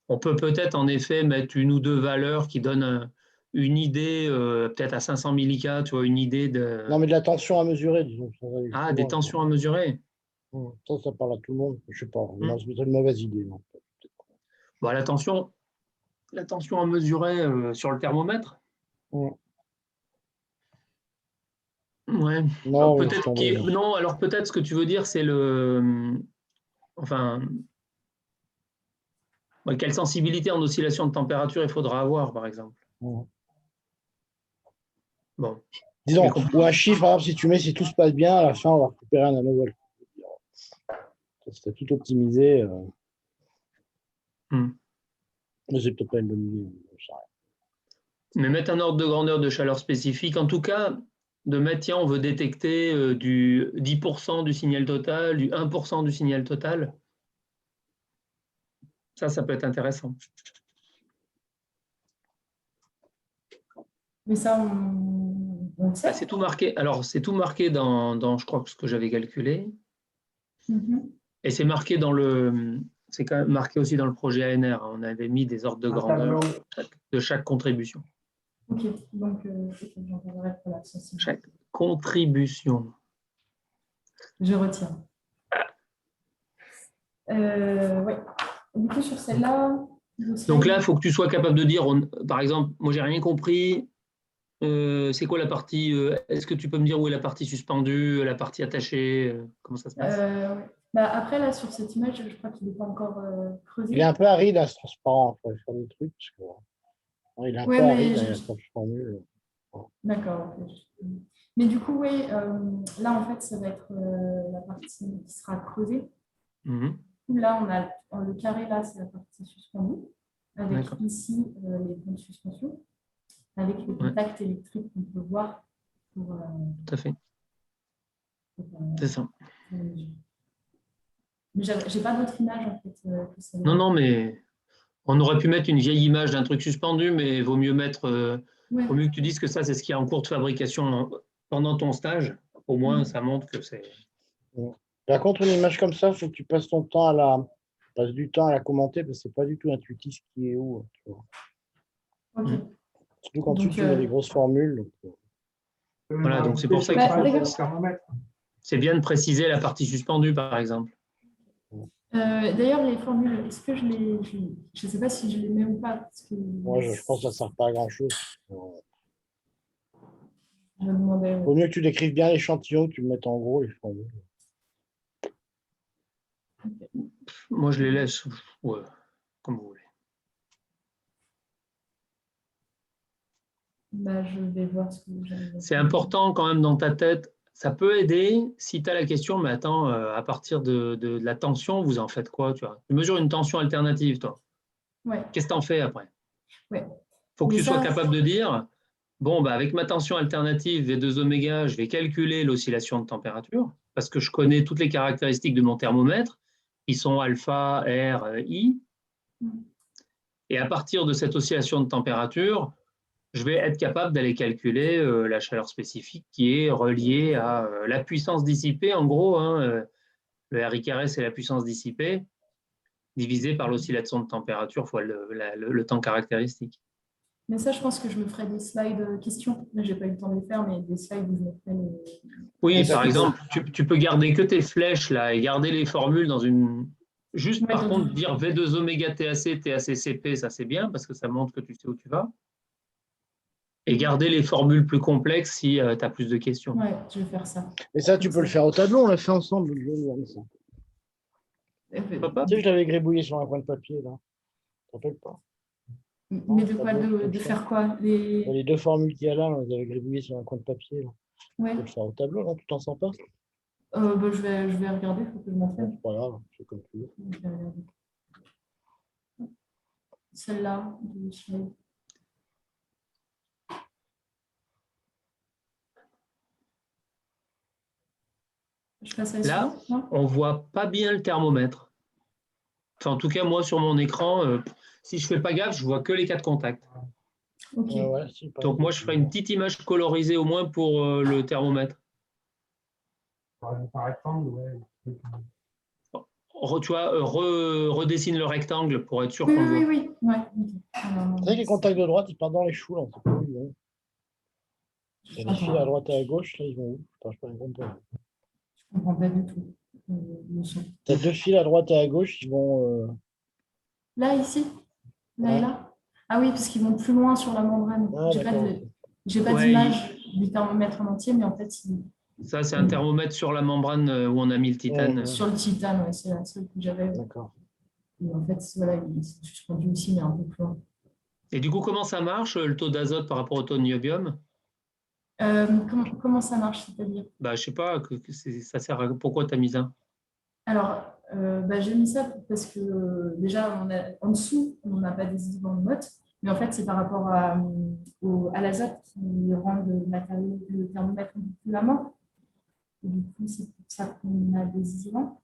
On peut peut-être en effet mettre une ou deux valeurs qui donnent une idée, peut-être à 500 millicas, tu vois, une idée de. Non, mais de la tension à mesurer, disons. Ça va aller Ah, plus des loin, quoi. tensions à mesurer. Ça parle à tout le monde. Je sais pas. Hmm. Non, c'est peut-être une mauvaise idée. Non. Bon, la tension à mesurer sur le thermomètre. Ouais. Non, laisse Peut-être tomber. non, alors peut-être ce que tu veux dire, c'est le. Enfin, quelle sensibilité en oscillation de température il faudra avoir, par exemple. Bon. Disons, ou un chiffre, par exemple, si tu mets si tout se passe bien, à la fin, on va récupérer un nanovolt. Si tu as tout optimisé, mais c'est peut-être pas une bonne idée. Mais mettre un ordre de grandeur de chaleur spécifique, en tout cas, de mettre, tiens, on veut détecter du 10% du signal total, du 1% du signal total. Ça peut être intéressant. Mais ça, on le sait. C'est tout marqué. Alors, c'est tout marqué dans je crois, ce que j'avais calculé. Et c'est marqué c'est quand même marqué aussi dans le projet ANR. On avait mis des ordres de grandeur de chaque contribution. Ok, donc j'en parlerai pour la sensibilité. Chaque contribution. Je retiens. Oui. Du coup, sur celle-là. Donc là, il faut que tu sois capable de dire, par exemple, moi, j'ai rien compris. C'est quoi la partie est-ce que tu peux me dire où est la partie suspendue, la partie attachée comment ça se passe? Après, là, sur cette image, je crois qu'il n'est pas encore creusé. Il est un peu aride à ce transparent. Il faut faire des trucs. Parce que, il est un peu aride à cette formule. D'accord. Mais du coup, oui, là, en fait, ça va être la partie qui sera creusée. Là, on a le carré, là, c'est la partie suspendue, avec ici les points de suspension, avec les contacts électriques qu'on peut voir. Tout à fait. C'est ça. Mais j'ai pas d'autre image, en fait. Que celle-là. Non, mais on aurait pu mettre une vieille image d'un truc suspendu, mais il vaut mieux vaut mieux que tu dises que ça, c'est ce qui est en cours de fabrication pendant ton stage. Au moins, ça montre que c'est. Par contre, une image comme ça, il faut que tu passes ton temps du temps à la commenter parce que c'est pas du tout intuitif qui est où. Tu vois. Surtout quand tu as des grosses formules. Voilà, donc c'est pour ça que c'est bien de préciser la partie suspendue, par exemple. D'ailleurs, les formules, est-ce que je ne sais pas si je les mets ou pas. Parce que... Moi, je pense que ça ne sert pas à grand-chose. Je me demandais. Vaut mieux que tu décrives bien l'échantillon, que tu me mettes en gros les formules. Moi, je les laisse comme vous voulez. Je vais voir ce que j'avais. C'est important quand même dans ta tête. Ça peut aider si tu as la question, mais attends, à partir de la tension, vous en faites quoi, tu vois? Tu mesures une tension alternative, toi. Qu'est-ce que tu en fais après? Il faut que tu sois capable de dire, bon, avec ma tension alternative V2 oméga, je vais calculer l'oscillation de température parce que je connais toutes les caractéristiques de mon thermomètre, qui sont alpha, R, I. Et à partir de cette oscillation de température, je vais être capable d'aller calculer la chaleur spécifique qui est reliée à la puissance dissipée. En gros, le RI carré, c'est la puissance dissipée divisée par l'oscillation de température fois le temps caractéristique. Mais ça, je pense que je me ferai des slides questions. Là, je n'ai pas eu le temps de les faire, mais des slides où je mettrai les... Oui, par exemple, tu peux garder que tes flèches là et garder les formules dans une... Juste par contre, dire V2 oméga TAC, TAC-CP, ça c'est bien parce que ça montre que tu sais où tu vas. Et garder les formules plus complexes si tu as plus de questions. Oui, je vais faire ça. Mais ça, tu peux le faire au tableau, on l'a fait ensemble. Tu sais que je l'avais gribouillé sur un coin de papier, là. Tu te rappelles pas? Mais de quoi? De faire quoi? Les deux formules qu'il y a là, on les avait gribouillées sur un coin de papier. Là. Ouais. Tu peux le faire au tableau, non? Tu t'en sens pas? Je vais regarder, il faut que je m'en fasse. C'est pas grave, c'est comme tu veux. Je vais regarder. Celle-là, là, on ne voit pas bien le thermomètre. Enfin, en tout cas, moi, sur mon écran, si je ne fais pas gaffe, je ne vois que les 4 contacts. Ok. Ouais, si, pareil. Donc moi, je ferai une petite image colorisée au moins pour le thermomètre. Un rectangle, ouais. Tu vois, redessine le rectangle pour être sûr Oui, qu'on le oui, voit. oui, oui. Ouais, ok. Alors, C'est vrai que les contacts de droite, ils partent dans les choux, là. C'est pas évident. Il y a des fils à droite et à gauche, là, ils vont où? Attends, je ne comprends pas. Je comprends pas du tout le son. Tu as deux fils à droite et à gauche, ils vont. Là, ici? Là et Ouais. là? Ah oui, parce qu'ils vont plus loin sur la membrane. Ah, d'accord. J'ai pas Ouais, d'image du thermomètre en entier, mais en fait, ça, c'est un thermomètre sur la membrane où on a mis le titane. sur le titane, ouais, c'est la seule que j'avais. D'accord. Et en fait, voilà, il s'est suspendu aussi, mais un peu plus loin. Et du coup, comment ça marche, le taux d'azote par rapport au taux de niobium? Comment ça marche, c'est-à-dire? Bah, je sais pas, ça sert à... Pourquoi tu as mis ça? Alors, j'ai mis ça parce que déjà, en dessous, on n'a pas des éléments de notes, mais en fait, c'est par rapport à l'azote qui rend le thermomètre un peu plus amorphe. Et du coup, c'est pour ça qu'on a des isolants.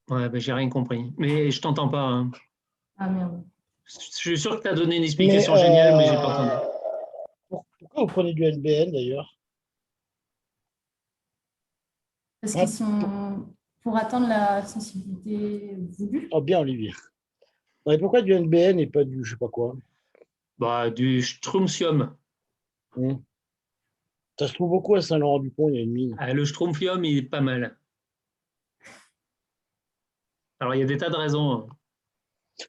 Ouais, bah, j'ai rien compris. Mais je t'entends pas, hein. Ah merde. Je suis sûr que tu as donné une Mais, explication géniale, mais j'ai pas entendu. pourquoi vous prenez du NBN d'ailleurs? Parce Ah, qu'ils sont pour atteindre la sensibilité voulue. oh, bien, Olivier. Non, mais pourquoi du NBN et pas du je sais pas quoi? Bah, du strontium. Hmm. Ça se trouve beaucoup à Saint-Laurent-du-Pont, il y a une mine. Ah, le strontium, il est pas mal. Alors, il y a des tas de raisons, hein.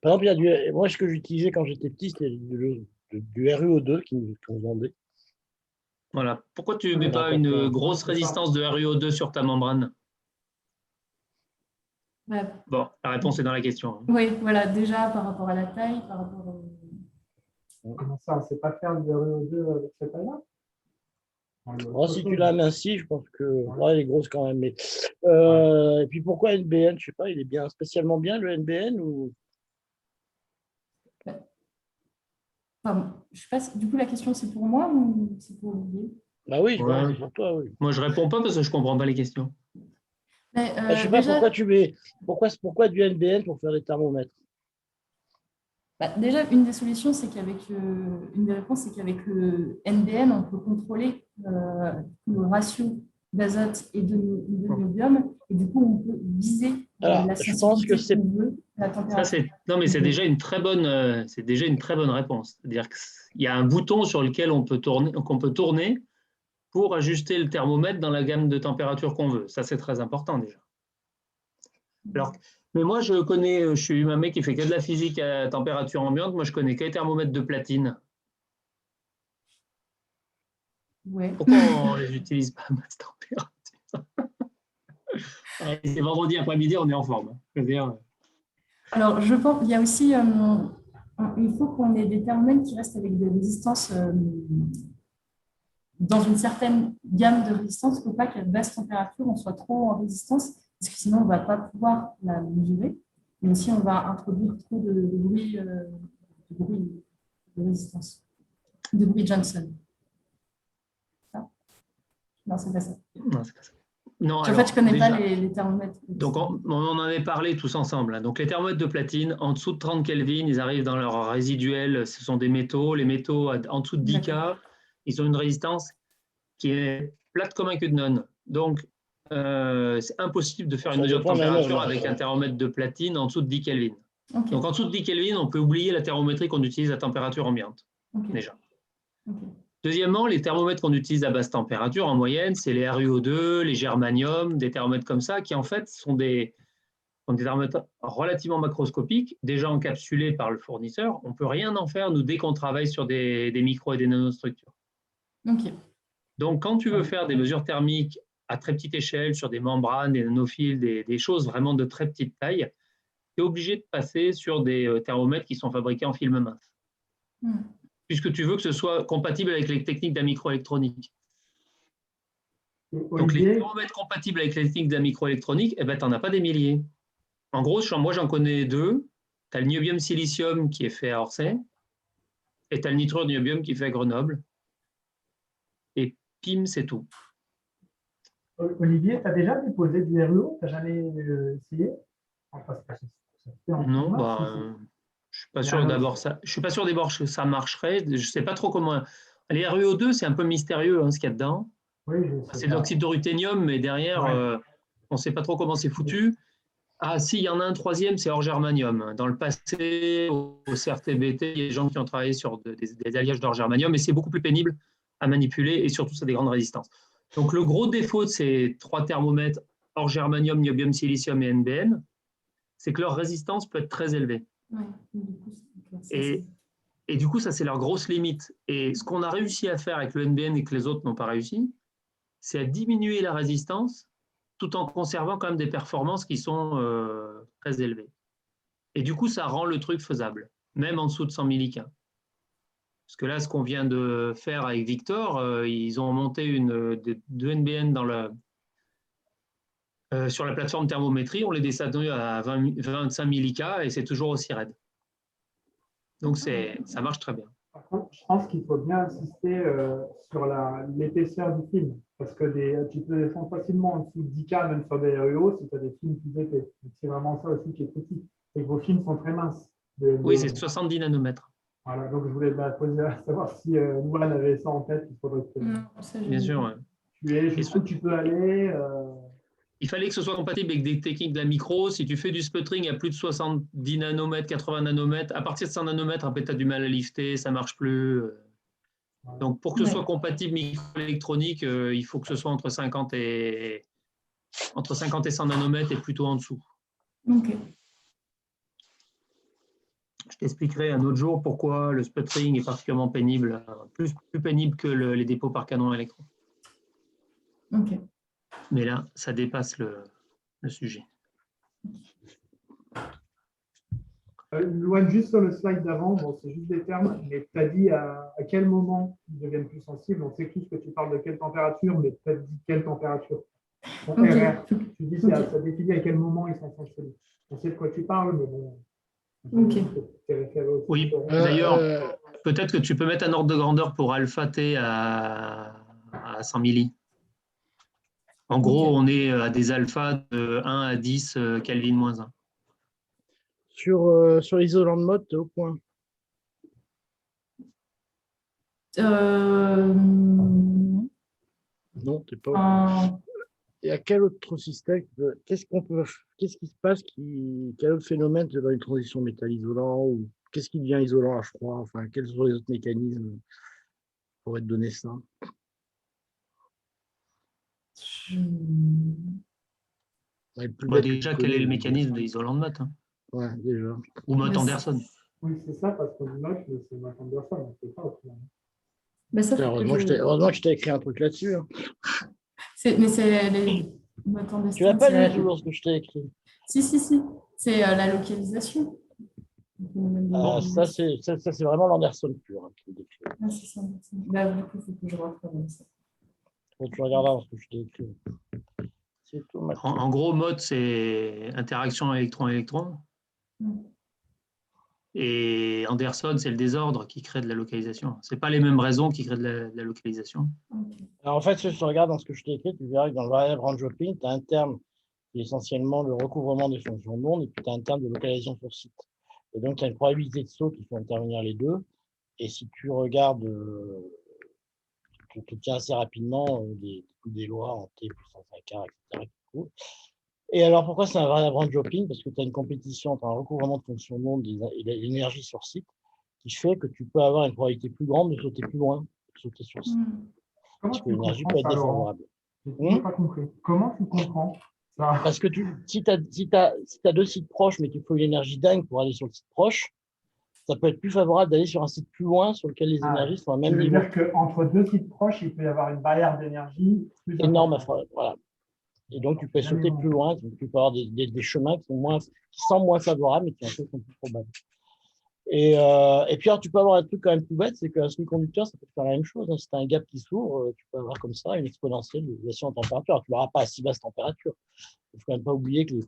Par exemple, il y a moi, ce que j'utilisais quand j'étais petit, c'était du RuO2 qu'on vendait. Voilà. Pourquoi tu ne On mets a pas encore une plein. grosse résistance de RuO2 sur ta membrane? Bah, Bon, la réponse est dans la question, hein. oui, voilà, déjà par rapport à la taille, par rapport au... Comment ça, on ne sait pas faire du REO2 avec cette taille-là? Oh, si tu l'as aminci, je pense que ouais, elle est grosse quand même. Mais, et puis pourquoi NBN? Je sais pas, il est bien spécialement bien le NBN ou Enfin, je sais pas, du coup, la question, c'est pour moi ou c'est pour Olivier? bah oui, je pense que Ouais. c'est pour toi, oui. Moi, je réponds pas parce que je comprends pas les questions. Mais, Bah, je sais pas pourquoi déjà, tu mets pourquoi du NBN pour faire les thermomètres. déjà, une des solutions, c'est qu'avec une des réponses, c'est qu'avec le NBN, on peut contrôler le ratio d'azote et de niobium, et du coup, on peut viser Alors, la je pense que sensibilité qu'on veut, la Ça, température. non, mais c'est qu'on veut. déjà une très bonne, c'est déjà une très bonne réponse. C'est-à-dire qu'il y a un bouton sur lequel qu'on peut tourner pour ajuster le thermomètre dans la gamme de température qu'on veut. Ça, c'est très important déjà. Alors, mais moi, je suis un mec qui fait que de la physique à température ambiante. Moi, je connais que les thermomètres de platine. Ouais. Pourquoi on les utilise pas à basse température? Ouais, c'est vendredi après-midi, on est en forme, hein. Je veux dire, Alors, je pense qu'il y a aussi, il faut qu'on ait des thermomètres qui restent avec des résistances dans une certaine gamme de résistance. Il ne faut pas qu'à basse température, on soit trop en résistance, parce que sinon, on ne va pas pouvoir la mesurer. Mais aussi, on va introduire trop de bruit de résistance, de bruit Johnson. Ça? Non, c'est pas ça. non, c'est pas ça. Non, En alors, fait, je ne connais déjà, pas les thermomètres. donc, on en avait parlé tous ensemble, hein. Donc, les thermomètres de platine, en dessous de 30 Kelvin, ils arrivent dans leur résiduel. Ce sont des métaux. Les métaux, en dessous de 10 K, ils ont une résistance qui est plate comme un cul de nonne. Donc, c'est impossible de faire une Ça mesure de dépend de la température norme. avec un thermomètre de platine en dessous de 10 Kelvin. Ok. Donc, en dessous de 10 Kelvin, on peut oublier la thermométrie qu'on utilise à température ambiante, Ok. déjà. Ok. Deuxièmement, les thermomètres qu'on utilise à basse température, en moyenne, c'est les RuO2, les germanium, des thermomètres comme ça, qui en fait sont des thermomètres relativement macroscopiques, déjà encapsulés par le fournisseur. On ne peut rien en faire, nous, dès qu'on travaille sur des micros et des nanostructures. Ok. Donc, quand tu veux faire des mesures thermiques à très petite échelle, sur des membranes, des nanophiles, des choses vraiment de très petite taille, tu es obligé de passer sur des thermomètres qui sont fabriqués en film mince, puisque tu veux que ce soit compatible avec les techniques de la microélectronique. Donc, les thermomètres compatibles avec les techniques de la microélectronique, eh ben, tu n'en as pas des milliers. En gros, moi, j'en connais deux. Tu as le niobium silicium qui est fait à Orsay, et tu as le nitrure niobium qui est fait à Grenoble. Et pim, c'est tout. Olivier, tu as déjà déposé du REO? Tu n'as jamais essayé? Non, bah, Je suis pas sûr d'abord ça. Je suis pas sûr d'abord que ça marcherait. Je sais pas trop comment. Les RuO2, c'est un peu mystérieux ce qu'il y a dedans. Oui, je sais C'est de pas. l'oxyde de ruthénium, mais derrière, Ouais. on ne sait pas trop comment c'est foutu. Ah, si, il y en a un troisième, c'est hors germanium. Dans le passé, au CRTBT, il y a des gens qui ont travaillé sur des alliages d'or germanium, mais c'est beaucoup plus pénible à manipuler et surtout, ça a des grandes résistances. Donc, le gros défaut de ces 3 thermomètres hors germanium, niobium, silicium et NBN, c'est que leur résistance peut être très élevée. Ouais, du coup, Et du coup, ça, c'est leur grosse limite. Et ce qu'on a réussi à faire avec le NBN et que les autres n'ont pas réussi, c'est à diminuer la résistance tout en conservant quand même des performances qui sont très élevées. Et du coup, ça rend le truc faisable, même en dessous de 100 millica. Parce que là, ce qu'on vient de faire avec Victor, ils ont monté deux NBN sur la plateforme thermométrie, on les descend à 25 millica et c'est toujours aussi raide. Donc, ça marche très bien. Par contre, je pense qu'il faut bien insister sur l'épaisseur du film, parce que tu peux descendre facilement en dessous de 10K, même sur des RUO, si tu as des films plus épais. C'est vraiment ça aussi qui est critique. C'est que vos films sont très minces. Oui, c'est 70 nanomètres. Voilà, donc je voulais poser à savoir si Luan avait ça en tête. Il faudrait que bien sûr. Ouais. Tu es jusqu'où tu peux aller. Il fallait que ce soit compatible avec des techniques de la micro. Si tu fais du sputtering à plus de 70 nanomètres, 80 nanomètres, à partir de 100 nanomètres, après, tu as du mal à lifter, ça ne marche plus. Donc, pour que ce soit compatible microélectronique, il faut que ce soit entre 50 et 100 nanomètres et plutôt en dessous. Ok. Je t'expliquerai un autre jour pourquoi le sputtering est particulièrement pénible, plus pénible que les dépôts par canon électron. Ok. Mais là, ça dépasse le sujet. Luan, juste sur le slide d'avant, bon, c'est juste des termes, mais tu as dit à quel moment ils deviennent plus sensibles. On sait tous que tu parles de quelle température, mais tu as dit quelle température. Ton RR, tu dis ça définit à quel moment ils sont sensibles. On sait de quoi tu parles, mais bon. Ok. Oui, d'ailleurs, peut-être que tu peux mettre un ordre de grandeur pour alpha T à 100 milli. En gros, on est à des alphas de 1 à 10 Kelvin moins 1. Sur l'isolant de mode, tu es au point. Non, tu n'es pas au point. Et à quel autre système, qu'est-ce qui se passe, quel autre phénomène dans une transition métal-isolant, ou qu'est-ce qui devient isolant à froid, enfin, quels sont les autres mécanismes pour être donné ça? Déjà, quel est le mécanisme de l'isolant de Mott Ouais, déjà. Ou Mott Anderson. Oui, c'est ça, parce qu'on dit Mott, mais c'est Mott Anderson, c'est pas au final. Heureusement que je t'ai écrit un truc là-dessus. Hein. Mais c'est les... Tu l'as pas lu toujours ce que je t'ai écrit. Si. C'est la localisation. Ça, c'est vraiment l'Anderson pur. Hein, c'est ça. Là, du coup, il faut que je refasse ça. Faut que tu regardes ce que je t'ai écrit. Tout, en gros, Mott, c'est interaction électron-électron. Et Anderson, c'est le désordre qui crée de la localisation. Ce n'est pas les mêmes raisons qui créent de la localisation. Alors, en fait, si tu regardes dans ce que je t'ai écrit, tu verras que dans le variable range hopping, tu as un terme qui est essentiellement le recouvrement des fonctions d'onde, et puis tu as un terme de localisation sur site. Et donc, tu as une probabilité de saut qui fait intervenir les deux. Et si tu regardes, tu te tiens assez rapidement des lois en T plus 105 R, etc. Et alors, pourquoi c'est un variable range hopping? Parce que tu as une compétition entre un recouvrement de fonctions d'onde et l'énergie sur site qui fait que tu peux avoir une probabilité plus grande de sauter plus loin, de sauter sur site. Parce que l'énergie peut être défavorable. Je n'ai pas compris. Comment tu comprends ça? Parce que si tu as deux sites proches, mais qu'il faut une énergie dingue pour aller sur le site proche, ça peut être plus favorable d'aller sur un site plus loin sur lequel les énergies sont à même niveau. Ça veut dire qu'entre deux sites proches, il peut y avoir une barrière d'énergie plus énorme. Voilà. Et donc, tu peux sauter plus loin, tu peux avoir des chemins qui sont moins favorables, mais qui en fait sont plus probables. Et puis, alors, tu peux avoir un truc quand même tout bête, c'est qu'un semi-conducteur, ça peut faire la même chose. Hein. Si tu as un gap qui s'ouvre, tu peux avoir comme ça une exponentielle de variation en température. Alors, tu ne l'auras pas à si basse température. Il ne faut quand même pas oublier que la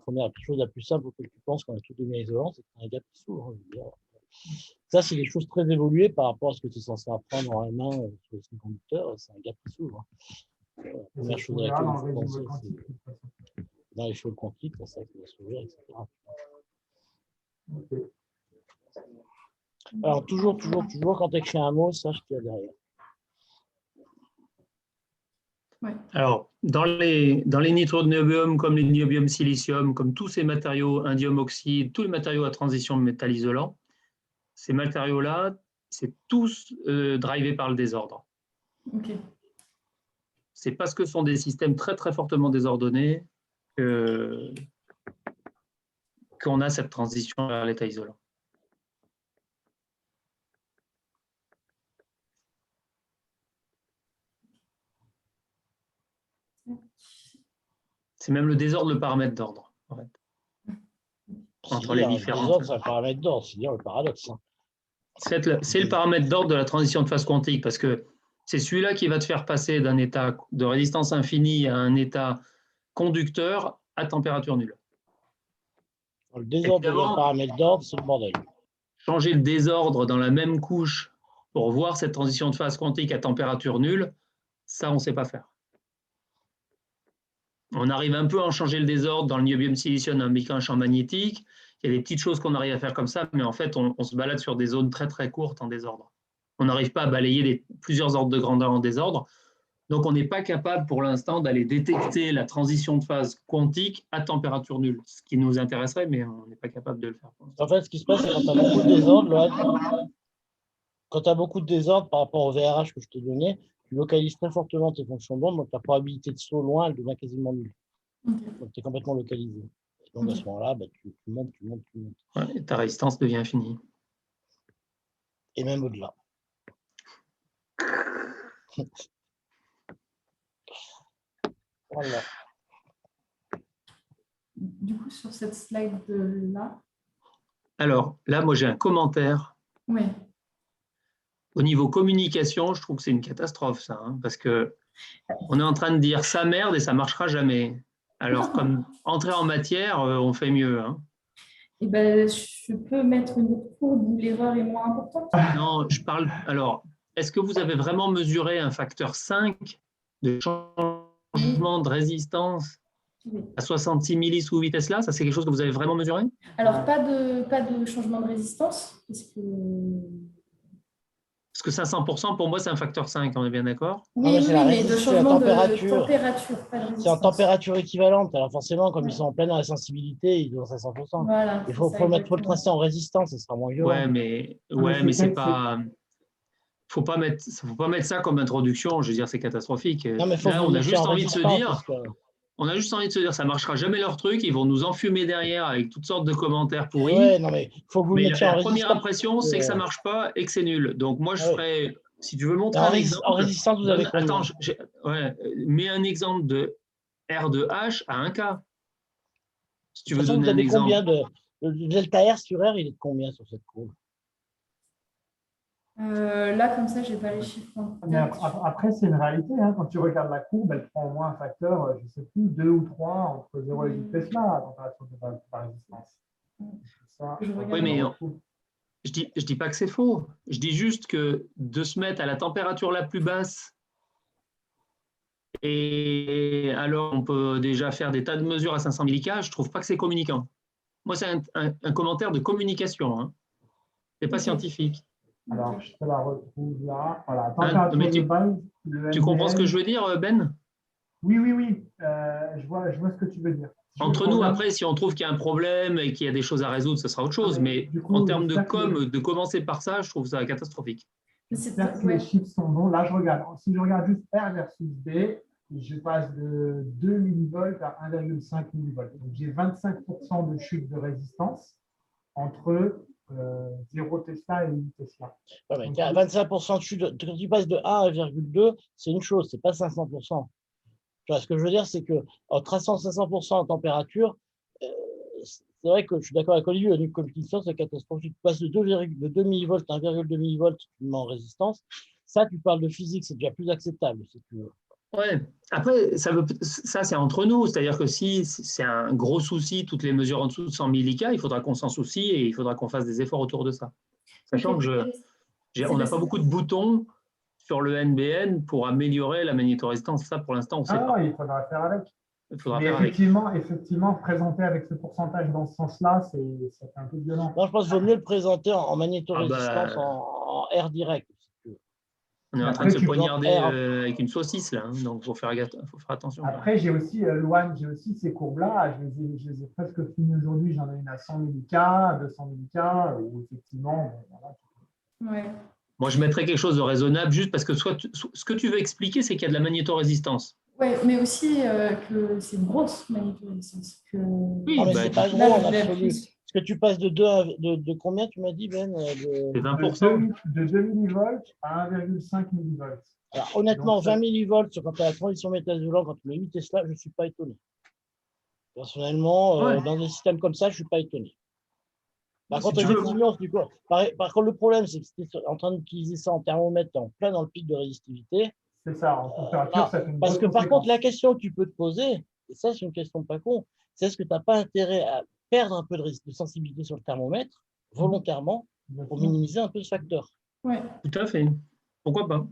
chose la plus simple auquel tu penses quand on a tout donné isolant, c'est que tu as un gap qui s'ouvre. Hein. Ça, c'est des choses très évoluées par rapport à ce que tu es censé apprendre en M1 sur les semi-conducteurs. C'est un gap qui s'ouvre. La première chose à laquelle il faut penser, c'est dans les choses quantiques, c'est ça qui va s'ouvrir, etc. Alors, toujours, quand tu écris un mot, sache qu'il y a derrière. Alors, dans les nitrures de niobium, comme les niobium silicium, comme tous ces matériaux, indium oxyde, tous les matériaux à transition métal isolant, ces matériaux-là, c'est tous drivés par le désordre. Ok. C'est parce que ce sont des systèmes très, très fortement désordonnés qu'on a cette transition vers l'état isolant. C'est même le désordre le paramètre d'ordre, en fait. Entre les différents. Le désordre, c'est un paramètre d'ordre, c'est dire le paradoxe. Hein. C'est le paramètre d'ordre de la transition de phase quantique, parce que c'est celui-là qui va te faire passer d'un état de résistance infinie à un état conducteur à température nulle. Le désordre de le paramètre d'ordre, c'est le bordel. Changer le désordre dans la même couche pour voir cette transition de phase quantique à température nulle, ça, on ne sait pas faire. On arrive un peu à en changer le désordre dans le niobium silicium avec un champ magnétique. Il y a des petites choses qu'on arrive à faire comme ça, mais en fait, on se balade sur des zones très, très courtes en désordre. On n'arrive pas à balayer plusieurs ordres de grandeur en désordre. Donc, on n'est pas capable pour l'instant d'aller détecter la transition de phase quantique à température nulle, ce qui nous intéresserait, mais on n'est pas capable de le faire. En fait, ce qui se passe, c'est quand tu as beaucoup de désordre, quand tu as beaucoup de désordre par rapport au VRH que je t'ai donné, tu localises très fortement tes fonctions d'onde, donc ta probabilité de saut loin, elle devient quasiment nulle. Donc, tu es complètement localisé. Et donc, à ce moment-là, tu montes. Ouais, et ta résistance devient infinie. Et même au-delà. Voilà. Du coup, sur cette slide-là. Alors, là, moi, j'ai un commentaire. Oui. Au niveau communication, je trouve que c'est une catastrophe, ça, hein, parce qu'on est en train de dire ça merde et ça ne marchera jamais. Alors, comme entrer en matière, on fait mieux. Hein. Eh ben, je peux mettre une autre courbe où l'erreur est moins importante. Non, je parle. Alors, est-ce que vous avez vraiment mesuré un facteur 5 de changement de résistance à 66 millis sous vitesse là? Ça, c'est quelque chose que vous avez vraiment mesuré? Alors, pas de changement de résistance. Parce que 500%, pour moi, c'est un facteur 5, on est bien d'accord? Oui, mais de changement de température. C'est en température équivalente. Alors forcément, comme ils sont en pleine à la sensibilité, ils doivent à 100%. Voilà, il faut le tracer en résistance, ce sera moins violent. Mais c'est pas... Faut pas mettre ça comme introduction. Je veux dire, c'est catastrophique. Non, mais là, on a juste envie de se dire... On a juste envie de se dire, ça ne marchera jamais leur truc, ils vont nous enfumer derrière avec toutes sortes de commentaires pourris. Ouais, non, mais faut que vous mais mettiez en résistance. La première impression, c'est que ça ne marche pas et que c'est nul. Donc, moi, je ferais, si tu veux montrer un exemple. En résistance, vous avez combien? Attends, mets un exemple de R de H à 1K. Si tu veux donner un exemple. Combien le delta R sur R, il est de combien sur cette courbe? Là, comme ça, je n'ai pas les chiffres. Mais après, c'est une réalité. Hein. Quand tu regardes la courbe, elle prend au moins un facteur, je ne sais plus, 2 ou 3 entre 0 et 8 Tesla à température de la résistance. Ça, oui, mais je dis pas que c'est faux. Je dis juste que de se mettre à la température la plus basse, et alors on peut déjà faire des tas de mesures à 500 milliK, je ne trouve pas que c'est communicant. Moi, c'est un commentaire de communication. Hein. Ce n'est pas scientifique. Alors, je te la retrouve là. Voilà, température de base. Tu comprends ce que je veux dire, Ben? Oui. Je vois ce que tu veux dire. Entre nous, après, si on trouve qu'il y a un problème et qu'il y a des choses à résoudre, ce sera autre chose. Mais en termes de de commencer par ça, je trouve ça catastrophique. J'espère que les chiffres sont bons. Là, je regarde. Si je regarde juste R versus B, je passe de 2 millivolts à 1,5 millivolts. Donc, j'ai 25% de chute de résistance entre 0 Tesla et 8 Tesla. Ouais, mais 25% de chute, quand tu passes de 1 à 1,2, c'est une chose, ce n'est pas 500%. Tu vois, ce que je veux dire, c'est qu'en traçant 500% en température, c'est vrai que je suis d'accord avec Olivier, au niveau communication, c'est catastrophique. Tu passes de 2 millivolts à 1,2 millivolts en résistance. Ça, tu parles de physique, c'est déjà plus acceptable, si tu veux. Ouais. Après, ça c'est entre nous. C'est-à-dire que si c'est un gros souci, toutes les mesures en dessous de 100 millK, il faudra qu'on s'en soucie et il faudra qu'on fasse des efforts autour de ça. Sachant que on n'a pas beaucoup de boutons sur le NBN pour améliorer la magnétorésistance. Ça, pour l'instant, on ne sait pas. Il faudra faire avec. Il faudra Mais faire avec. effectivement, présenter avec ce pourcentage dans ce sens-là, ça fait un peu violent. Non, je pense qu'il vaut mieux le présenter en Ah magnétorésistance, bah, en R direct. Si tu veux. on est en train Après, de se tu poignarder R. avec une saucisse là, hein, donc faut faire attention. Après, j'ai aussi, Louane, j'ai aussi ces courbes-là. Je les ai presque finies aujourd'hui. J'en ai une à 100 mK, à 200 mK, où effectivement, bon, voilà. Ouais. Moi, je mettrais quelque chose de raisonnable, juste parce que ce que tu veux expliquer, c'est qu'il y a de la magnétorésistance. Ouais, mais aussi que c'est une grosse magnétorésistance. Oui, Non, mais bah, c'est pas dis- gros Là, en je vais absolu. appuyer. Est-ce que tu passes de 2 à de combien, tu m'as dit, Ben c'est De 20%. 2 millivolts à 1,5 millivolts. Alors, honnêtement, Donc, ça- 20 millivolts, quand tu as la transition métal-isolant, quand tu mets 8 Tesla, je ne suis pas étonné. Personnellement, Ouais. dans des systèmes comme ça, je ne suis pas étonné. Par Si contre, tu veux. effectivement, par contre, le problème, c'est que si tu es en train d'utiliser ça en thermomètre, en plein dans le pic de résistivité. c'est ça, en température, Là, ça fait une parce grosse que par contre, conséquence. la question que tu peux te poser, et ça, c'est une question pas con, c'est est-ce que tu n'as pas intérêt à perdre un peu de sensibilité sur le thermomètre, volontairement, pour minimiser un peu ce facteur. Ouais. Tout à fait. Pourquoi pas?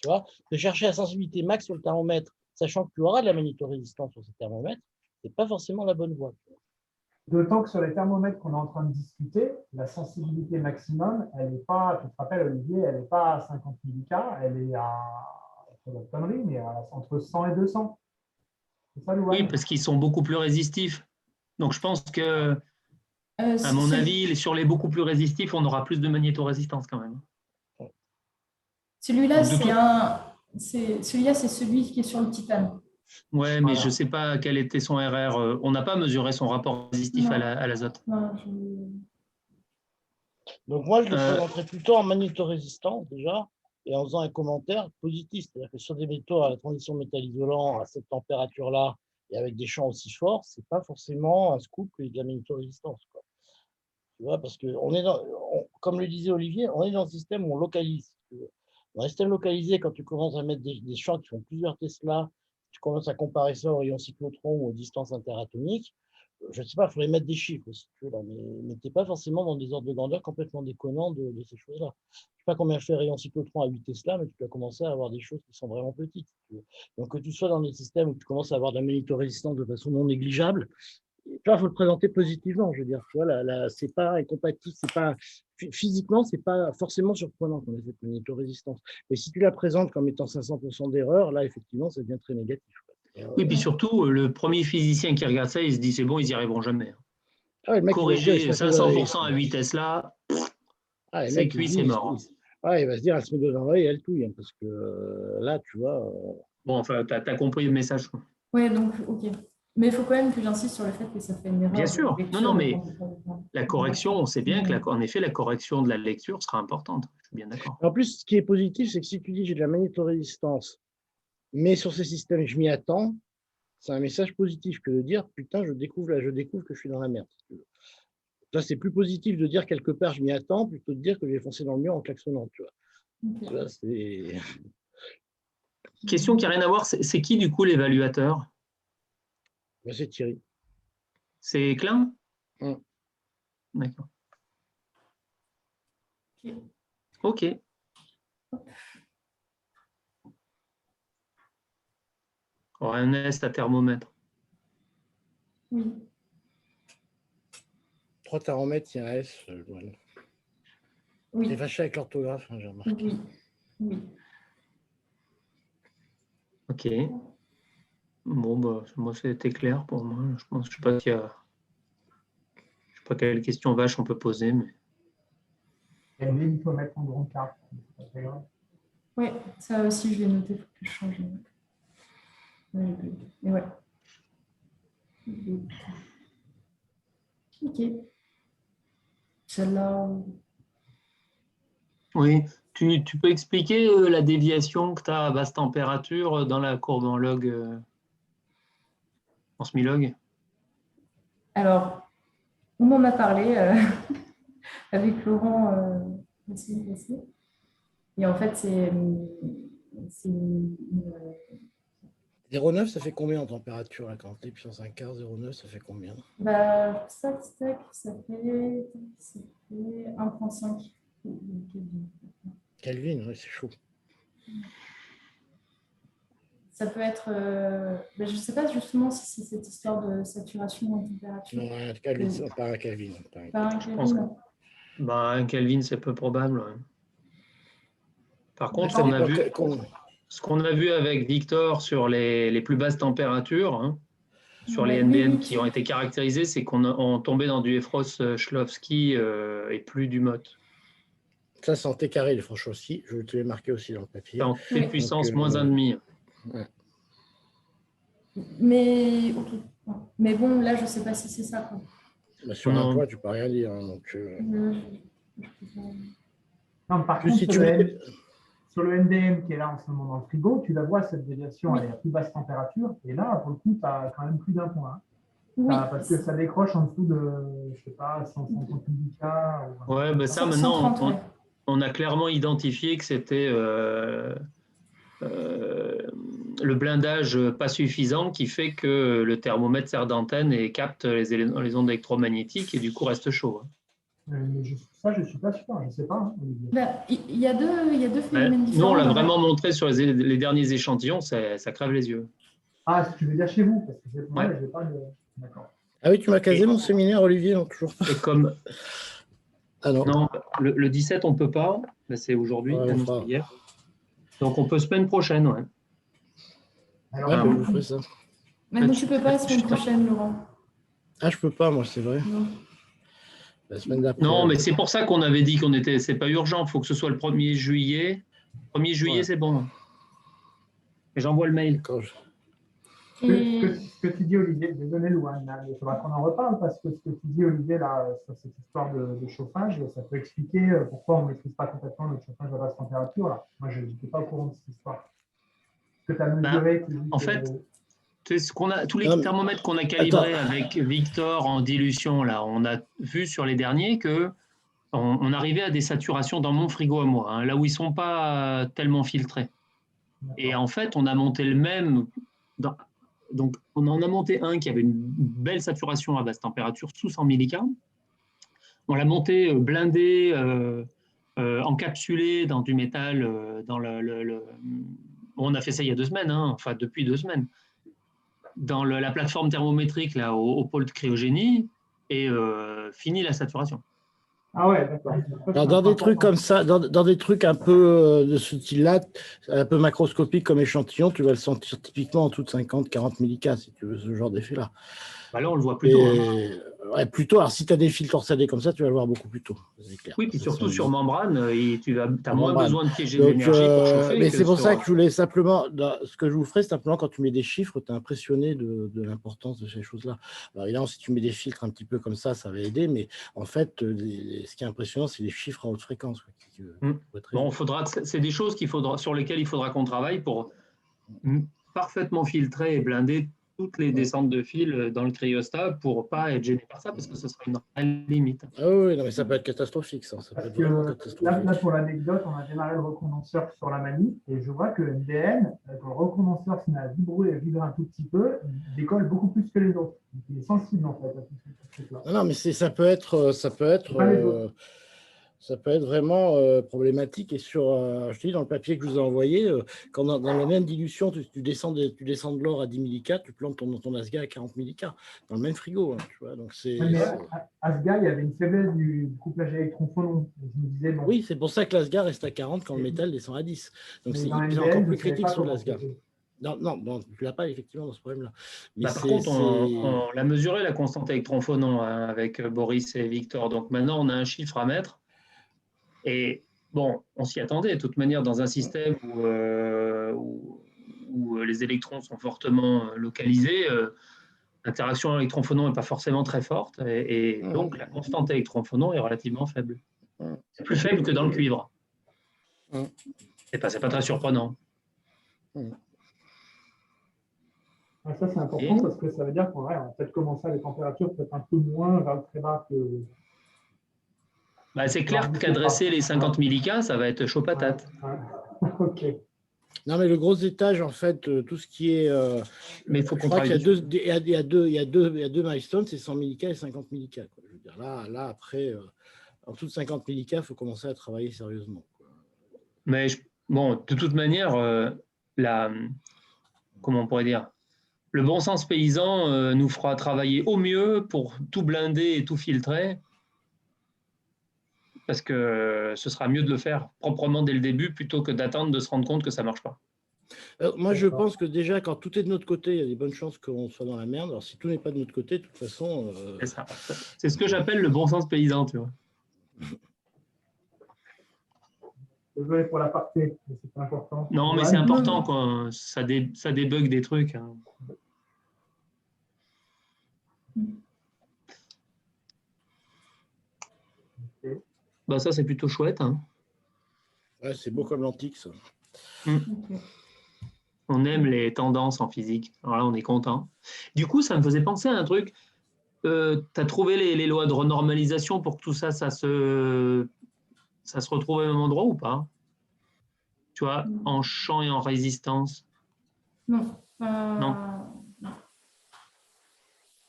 Tu vois, de chercher la sensibilité max sur le thermomètre, sachant que tu auras de la magnétorésistance sur ce thermomètre, ce n'est pas forcément la bonne voie. D'autant que sur les thermomètres qu'on est en train de discuter, la sensibilité maximum, elle n'est pas, tu te rappelles, Olivier, elle n'est pas à 50 mK, elle est à, c'est la connerie, mais entre 100 et 200. C'est ça, Oui, Louane? parce qu'ils sont beaucoup plus résistifs. Donc, je pense que, à mon C'est- avis, sur les beaucoup plus résistifs, on aura plus de magnétorésistance quand même. Celui-là, Donc, celui-là, c'est celui qui est sur le titane. ouais, mais Voilà. je ne sais pas quel était son RR. On n'a pas mesuré son rapport résistif Non. à l'azote. Non, Donc moi, je le Euh, présenterais plutôt en magnétorésistant déjà, et en faisant un commentaire positif. C'est-à-dire que sur des métaux à la transition métal-isolant, à cette température-là, et avec des champs aussi forts, ce n'est pas forcément un scoop qu'il y ait de la magnétorésistance, quoi. Tu vois, parce que comme le disait Olivier, on est dans un système où on localise. Si tu veux. Dans un système localisé, quand tu commences à mettre des champs qui font plusieurs Tesla, tu commences à comparer ça aux rayons cyclotrons ou aux distances interatomiques, je ne sais pas, il faudrait mettre des chiffres aussi, tu veux, là, mais tu n'es pas forcément dans des ordres de grandeur complètement déconnants de ces choses-là. Je ne sais pas combien fait rayon cyclotron à 8 Tesla, mais tu vas commencer à avoir des choses qui sont vraiment petites. Si tu veux. Donc que tu sois dans des systèmes où tu commences à avoir de la magnétorésistance de façon non négligeable, tu vois, il faut le présenter positivement, je veux dire. Tu vois, c'est pas incompatible, c'est pas physiquement, c'est pas forcément surprenant qu'on ait cette magnétorésistance. Mais si tu la présentes comme étant 500% d'erreur, là, effectivement, ça devient très négatif. oui, puis surtout, le premier physicien qui regarde ça, il se dit c'est bon, ils n'y arriveront jamais. Ah, le mec, il va se dire, il se Corriger met deux 500% à 8 Tesla, Ah, les c'est mecs, cuit, c'est mort. il va se dire, elle se met deux dans l'œil et elle touille, hein, parce que là, tu vois. Bon, enfin, tu as compris le message. ouais, donc, ok. Mais il faut quand même que j'insiste sur le fait que ça fait une erreur Bien de sûr. lecture. Non, mais la correction, on sait bien que, en effet, la correction de la lecture sera importante. Je suis bien d'accord. En plus, ce qui est positif, c'est que si tu dis j'ai de la magnétorésistance, mais sur ces systèmes, je m'y attends, c'est un message positif que de dire putain, je découvre que je suis dans la merde. Là, c'est plus positif de dire quelque part je m'y attends plutôt de dire que je vais foncer dans le mur en klaxonnant. Tu vois. Okay. Tu vois, c'est... Question qui n'a rien à voir, c'est qui du coup l'évaluateur? Ben, c'est Thierry. C'est Klein? D'accord. Ok. Un est à thermomètre. Oui. 3 thermomètres, il y a un S. Voilà. Oui. T'es fâché avec l'orthographe, hein, j'ai remarqué. Oui. Oui. Ok. Bon, bah, moi, c'était clair pour moi. Je pense, je sais pas s'il y a... Je sais pas quelle question vache on peut poser, mais... Il faut mettre en grande carte. Oui, ça aussi, je l'ai noté, il faut que je change. Mais ouais. Ok. Celle-là. Oui, tu peux expliquer la déviation que tu as à basse température dans la courbe en log, en semi-log? Alors, on en a parlé avec Laurent et en fait, c'est 0,9, ça fait combien en température là, quand tu es puissance 1 quart, 0,9, ça fait combien? bah, ça fait 1,5. Kelvin, ouais, c'est chaud. Ça peut être, je ne sais pas justement si c'est cette histoire de saturation en température. Non, un Kelvin, c'est pas un Kelvin. Pas un Je pense Kelvin. un Kelvin, c'est peu probable. Ouais. Par contre, Ça on a dépend vu, qu'on- ce qu'on a vu avec Victor sur les plus basses températures, hein, sur les Ouais, NDN oui, qui ont été caractérisés, c'est qu'on tombait dans du Efros-Shklovsky et plus du MOT. Ça, c'est en T carré, les franches aussi. Je te l'ai marqué aussi dans le papier. C'est en T Oui. puissance Donc, moins 1,5. ouais. mais, ok. Mais bon, là, je ne sais pas si c'est ça, quoi. Bah, sur Non. un toit, tu peux rien dire. Hein, donc, Non, par plus contre, si tu mets... sur le NDM qui est là en ce moment dans le frigo, tu la vois, cette déviation, elle est à plus basse température. Et là, pour le coup, tu as quand même plus d'un point. Hein. Oui. Parce que ça décroche en dessous de, je sais pas, 150 millica. Ouais, ben ça, 130, maintenant, ouais. on a clairement identifié que c'était le blindage pas suffisant qui fait que le thermomètre sert d'antenne et capte les ondes électromagnétiques et du coup reste chaud. Mais ça, je ne suis pas sûr, je ne sais pas. Hein, Olivier. Il y a deux phénomènes Nous, on différents. l'a vraiment montré sur les derniers échantillons, ça crève les yeux. Ah, si tu veux dire chez vous, parce que moi, Ouais. je n'ai pas de. D'accord. Ah oui, tu m'as casé mon séminaire, Olivier, non, toujours pas. Et comme Ah non. non, le 17, on ne peut pas, ben, c'est aujourd'hui, Ouais, non, c'est hier. Donc on peut semaine prochaine, ouais. Alors, Ouais, Ah, je vous ferai ça. Maintenant, tu ne peux pas la semaine prochaine, Laurent. Ah, je peux pas, moi, c'est vrai. Non. La semaine d'après. Non, mais c'est pour ça qu'on avait dit c'est pas urgent, il faut que ce soit le 1er juillet. 1er juillet, Ouais. c'est bon. Et j'envoie le mail. D'accord. ce que tu dis, Olivier, désolé, Louane, il faudra qu'on en reparle parce que ce que tu dis, Olivier, là, sur cette histoire de chauffage, ça peut expliquer pourquoi on ne maîtrise pas complètement notre chauffage à basse température. Là. Moi, je n'étais pas au courant de cette histoire. Ce que tu as mesuré, En fait, tous les Non, thermomètres qu'on a attends. calibrés avec Victor en dilution, là, on a vu sur les derniers que on arrivait à des saturations dans mon frigo à moi, hein, là où ils ne sont pas tellement filtrés. Et en fait, on a monté le même. Donc, on en a monté un qui avait une belle saturation à basse température, sous 100 millica. On l'a monté blindé, encapsulé dans du métal. On a fait ça il y a 2 semaines, hein, enfin depuis 2 semaines, dans la plateforme thermométrique là, au pôle de cryogénie, et fini la saturation. Ah ouais, d'accord. Dans des trucs comme ça, dans des trucs un peu de ce style-là, un peu macroscopique comme échantillon, tu vas le sentir typiquement en dessous de 50-40 millicas, si tu veux ce genre d'effet-là. Bah là, on le voit plus tôt. Hein. Ouais, plutôt. Alors, si tu as des fils torsadés comme ça, tu vas le voir beaucoup plus tôt. C'est clair. Oui, puis surtout sur membrane, tu as moins membrane. besoin de piéger de Donc, l'énergie pour chauffer. mais c'est pour ça que je voulais simplement, ce que je vous ferai, simplement quand tu mets des chiffres, tu es impressionné de l'importance de ces choses-là. Alors évidemment, si tu mets des filtres un petit peu comme ça va aider, mais en fait, ce qui est impressionnant, c'est les chiffres à haute fréquence. Bon, c'est des choses sur lesquelles il faudra qu'on travaille pour parfaitement filtrer et blinder toutes les descentes de fil dans le cryostat pour ne pas être gêné par ça, parce que ce sera une réelle limite. Ah oui, non, mais ça peut être catastrophique. Ça peut être vraiment catastrophique. Là, pour l'anecdote, on a démarré le recondenseur sur la manip et je vois que le MDN, quand le recondenseur se met à vibrer un tout petit peu, il décolle beaucoup plus que les autres. Donc, il est sensible en fait à tout ce truc-là. Non, mais ça peut être vraiment problématique. Et je te dis, dans le papier que je vous ai envoyé, quand dans la même dilution, tu descends de l'or à 10 millica, tu plantes ton Asga à 40 millica, dans le même frigo. Hein, tu vois, donc Asga, il y avait une faiblesse du couplage électron-phonon. Bon. Oui, c'est pour ça que l'Asga reste à 40 quand le métal descend à 10. Donc c'est encore plus critique sur l'Asga. Non, tu ne l'as pas effectivement dans ce problème-là. Par contre, on l'a mesuré, la constante électron-phonon, hein, avec Boris et Victor. Donc maintenant, on a un chiffre à mettre. Et bon, on s'y attendait. De toute manière, dans un système où les électrons sont fortement localisés, l'interaction électron-phonon n'est pas forcément très forte. Et donc, la constante électron-phonon est relativement faible. C'est plus faible que dans le cuivre. C'est pas très surprenant. Ça, c'est important parce que ça veut dire qu'on va peut-être commencer à des températures peut-être un peu moins vers le très bas que. C'est clair qu'adresser les 50 millicas, ça va être chaud patate. Ok. Non, mais le gros étage, en fait, tout ce qui est. Mais il faut qu'on travaille. Il y a deux milestones, c'est 100 millicas et 50 millicas. Quoi. Je veux dire, là après, en dessous de 50 millicas, il faut commencer à travailler sérieusement. Quoi. Mais bon, de toute manière, comment on pourrait dire, le bon sens paysan nous fera travailler au mieux pour tout blinder et tout filtrer, parce que ce sera mieux de le faire proprement dès le début plutôt que d'attendre de se rendre compte que ça ne marche pas. Moi, je pense que déjà, quand tout est de notre côté, il y a des bonnes chances qu'on soit dans la merde. Alors, si tout n'est pas de notre côté, de toute façon… C'est ça. C'est ce que j'appelle le bon sens paysan, tu vois. Désolé pour la partie, mais c'est pas important. Non, mais Ouais. c'est important, quoi. Ça débug des trucs. Hein. Ok. Bah, ça, c'est plutôt chouette. Hein. Ouais, c'est beau comme l'antique, ça. Ok. On aime les tendances en physique. Alors là, on est content. Du coup, ça me faisait penser à un truc. Tu as trouvé les lois de renormalisation pour que tout ça, ça se retrouve au même endroit ou pas? Tu vois, en champ et en résistance. Non. Non.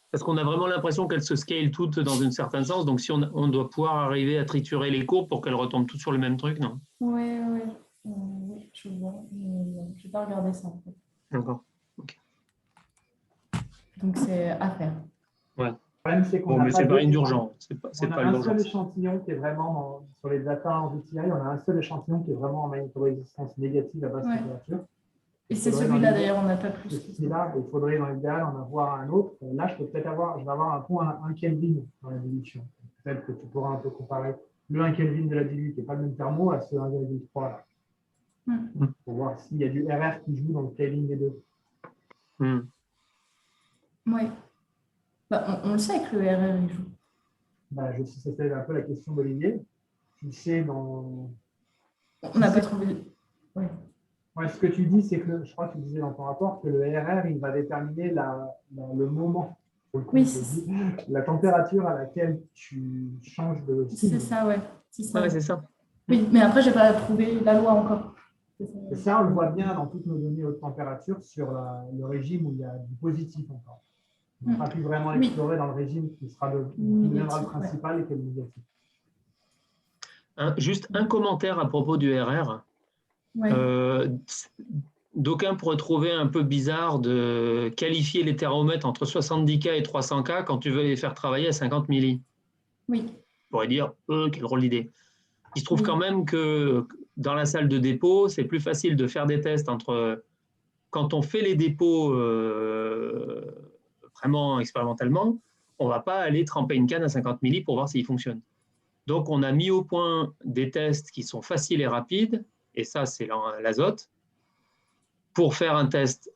Parce qu'on a vraiment l'impression qu'elles se scalent toutes dans un certain sens. Donc, si on doit pouvoir arriver à triturer les courbes pour qu'elles retombent toutes sur le même truc, non? Oui, je vois. Je n'ai pas regardé ça, en fait. D'accord. Donc, c'est à faire. Ouais. Le problème, c'est qu'on Bon, n'a mais pas c'est pas de- une urgence. C'est On a pas un seul l'urgence. échantillon qui est vraiment sur les data en VTI, on a un seul échantillon qui est vraiment en magnétorésistance négative à basse Ouais. température. Et c'est faudrait celui-là, dans d'ailleurs, on n'a pas plus. C'est celui-là, il faudrait dans l'idéal en avoir un autre. Là, je vais avoir un point 1 Kelvin dans la dilution. Peut-être que tu pourras un peu comparer le 1 Kelvin de la dilution, qui n'est pas le même thermo, à ce 1,3 là. Pour voir s'il y a du RR qui joue dans le Kelvin des deux. Oui. Bah, on le sait que le RR, il joue. Bah, je sais, c'était un peu la question d'Olivier. Tu sais, On n'a pas trouvé. Oui. Ouais, ce que tu dis, c'est que, je crois que tu disais dans ton rapport, que le RR, il va déterminer le moment. Oui, la température à laquelle tu changes de c'est signe. ça, ouais. C'est ça. Ouais, c'est ça. Oui, mais après, je n'ai pas trouvé la loi encore. Et ça, on le voit bien dans toutes nos données haute température sur le régime où il y a du positif encore. On n'a pas pu vraiment explorer dans le régime qui deviendra le principal et qui est le négatif. Juste un commentaire à propos du RR. Ouais. D'aucuns pourraient trouver un peu bizarre de qualifier les thermomètres entre 70K et 300K quand tu veux les faire travailler à 50 milli. Oui. On pourrait dire, quelle drôle d'idée. Il se trouve quand même que dans la salle de dépôt, c'est plus facile de faire des tests entre quand on fait les dépôts vraiment expérimentalement, on ne va pas aller tremper une canne à 50 milli pour voir s'il fonctionne. Donc, on a mis au point des tests qui sont faciles et rapides, et ça, c'est l'azote, pour faire un test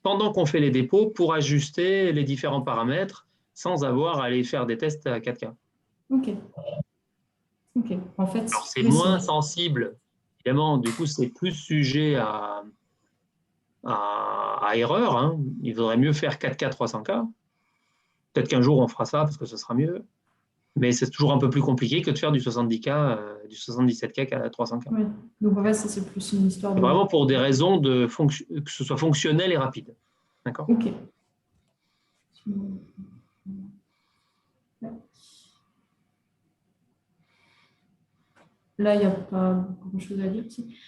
pendant qu'on fait les dépôts, pour ajuster les différents paramètres sans avoir à aller faire des tests à 4K. Ok. En fait, alors, c'est moins sensible, évidemment, du coup, c'est plus sujet à erreur. Hein. Il vaudrait mieux faire 4K 300K. Peut-être qu'un jour, on fera ça parce que ce sera mieux. Mais c'est toujours un peu plus compliqué que de faire du 70K, du 77K à 300K. Oui. Donc, en fait, ça, c'est plus une histoire de… Vraiment pour des raisons que ce soit fonctionnel et rapide. D'accord ? Ok. Là, il n'y a pas grand-chose à dire.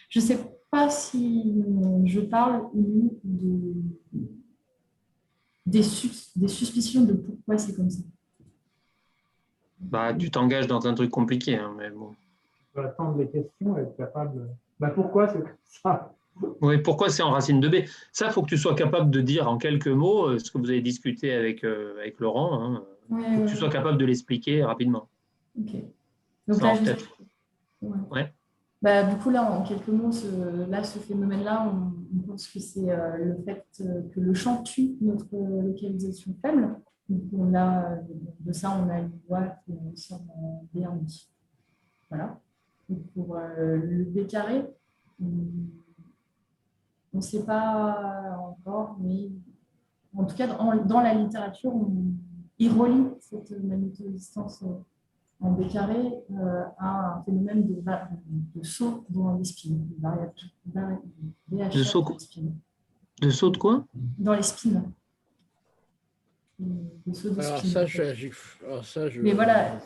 Je ne sais pas si je parle des suspicions de pourquoi c'est comme ça. Bah, tu t'engages dans un truc compliqué, hein, mais bon. Tu peux attendre les questions et être capable… pourquoi c'est comme ça? Oui, pourquoi c'est en racine de B? Ça, il faut que tu sois capable de dire en quelques mots ce que vous avez discuté avec Laurent. Hein. Faut que tu sois capable de l'expliquer rapidement. Ok. Donc là, Ouais. Du coup, là, en quelques mots, ce phénomène-là, on pense que c'est le fait que le champ tue notre localisation faible. Donc, on a une loi qui sort en B en I. Voilà. Donc, pour le B carré, on ne sait pas encore, mais en tout cas, dans la littérature, il relie cette magnétorésistance en B carré à un phénomène de saut dans les spins, De saut de quoi? Dans les spins. De saut de spin. Mais voilà.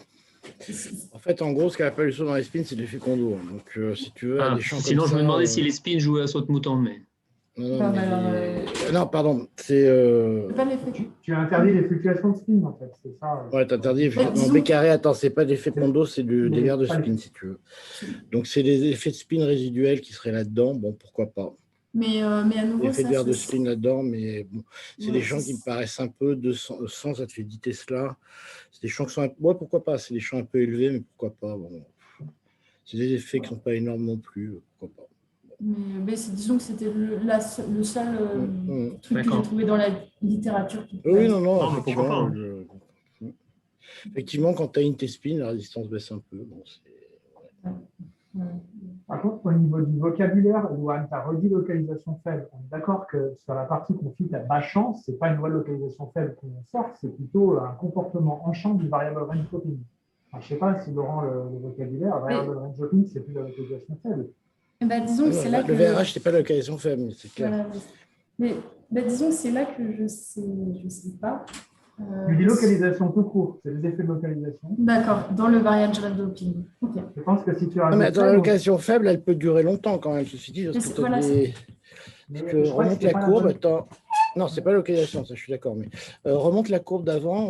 En fait, en gros, ce qu'elle appelle le saut dans les spins, c'est l'effet Kondo. Donc, si tu veux, des champs sinon, comme je me demandais si les spins jouaient à saut de mouton. Mais… Non, Bah, mais alors, non, pardon. C'est pas l'effet. Tu as interdit les fluctuations de spin, en fait, c'est ça. ouais, t'interdis. Mais Non, disons- B carré, attends, c'est pas l'effet Kondo, c'est des verres de pas les- spin, si tu veux. Donc, c'est les effets de spin résiduels qui seraient là-dedans. Bon, pourquoi pas. mais à nouveau, L'effet de ça, verre de spin là-dedans, mais bon, c'est des ouais, champs qui me paraissent un peu 200, ça te fait 10 Tesla. C'est des champs qui sont ouais, pourquoi pas, c'est des champs un peu élevés, mais pourquoi pas. Bon. C'est des effets qui sont pas énormes non plus, pourquoi pas. mais disons que c'était le seul truc que j'ai D'accord. trouvé dans la littérature. Oui, non, Non, mais pourquoi pas, effectivement, effectivement, quand tu as une T-spin, la résistance baisse un peu. Bon, Ouais. Par contre, au niveau du vocabulaire, Louane, tu as redit localisation faible. On est d'accord que sur la partie qu'on fit à bas champ, ce n'est pas une voie de localisation faible qu'on sort, c'est plutôt un comportement en champ du variable range hopping. Je ne sais pas si Laurent, le vocabulaire, variable range hopping, c'est plus la localisation faible. Et bah, disons que c'est là le que VRH, c'est pas la localisation faible, mais c'est clair. voilà, mais disons que c'est là que je sais pas. Tu dis localisation tout court, c'est les effets de localisation. D'accord, dans le variable range hopping. Ok. Je pense que si tu as Non, mais dans la location faible, elle peut durer longtemps quand même, ceci dit, parce que Voilà, remonte la courbe, attends. Non, c'est pas la localisation, ça, je suis d'accord, mais remonte la courbe d'avant,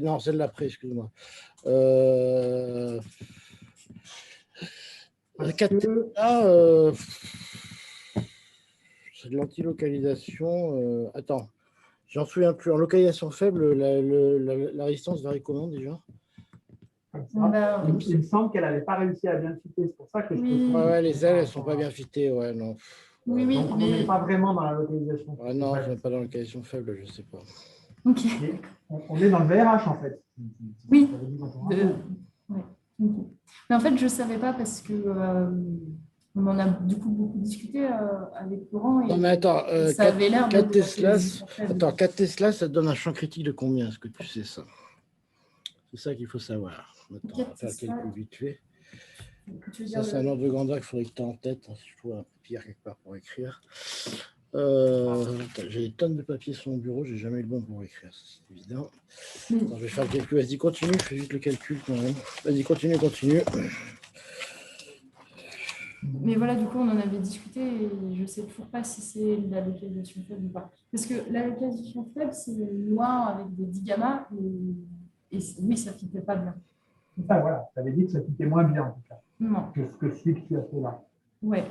non, celle d'après, excuse-moi. C'est de l'antilocalisation. Attends, j'en souviens plus. En localisation faible, la résistance varie comment déjà? Il me semble qu'elle n'avait pas réussi à bien fitter. C'est pour ça que je Oui. Ouais, les ailes, elles sont pas bien fitées. Ouais, non. Oui, Donc, on n'est pas vraiment dans la localisation. Ouais, non, je n'est pas dans la localisation faible, je sais pas. Ok. On est dans le VRH en fait. Oui. Ouais. Okay. Mais en fait, je ne savais pas parce que on en a du coup beaucoup discuté avec Laurent. Et non, mais attends, ça avait l'air 4 Tesla, attends, 4 Tesla, ça te donne un champ critique de combien? Est-ce que tu sais ça? C'est ça qu'il faut savoir. Attends, on va faire le calcul vite fait. Ça, c'est un ordre de grandeur qu'il faudrait que tu aies en tête. Si je trouve un papier quelque part pour écrire. J'ai des tonnes de papier sur mon bureau, j'ai jamais eu le bon pour écrire, c'est évident. Attends, je vais faire le calcul. Vas-y, continue, je fais juste le calcul quand même. Vas-y, continue. Mais voilà, du coup, on en avait discuté et je ne sais toujours pas si c'est la localisation faible ou pas. Parce que la localisation faible, c'est noir avec des 10 gamma et oui, ça ne fitait pas bien. Ça, voilà, tu avais dit que ça fitait moins bien en tout cas. Non. Que ce que celui que tu as fait là. Ouais.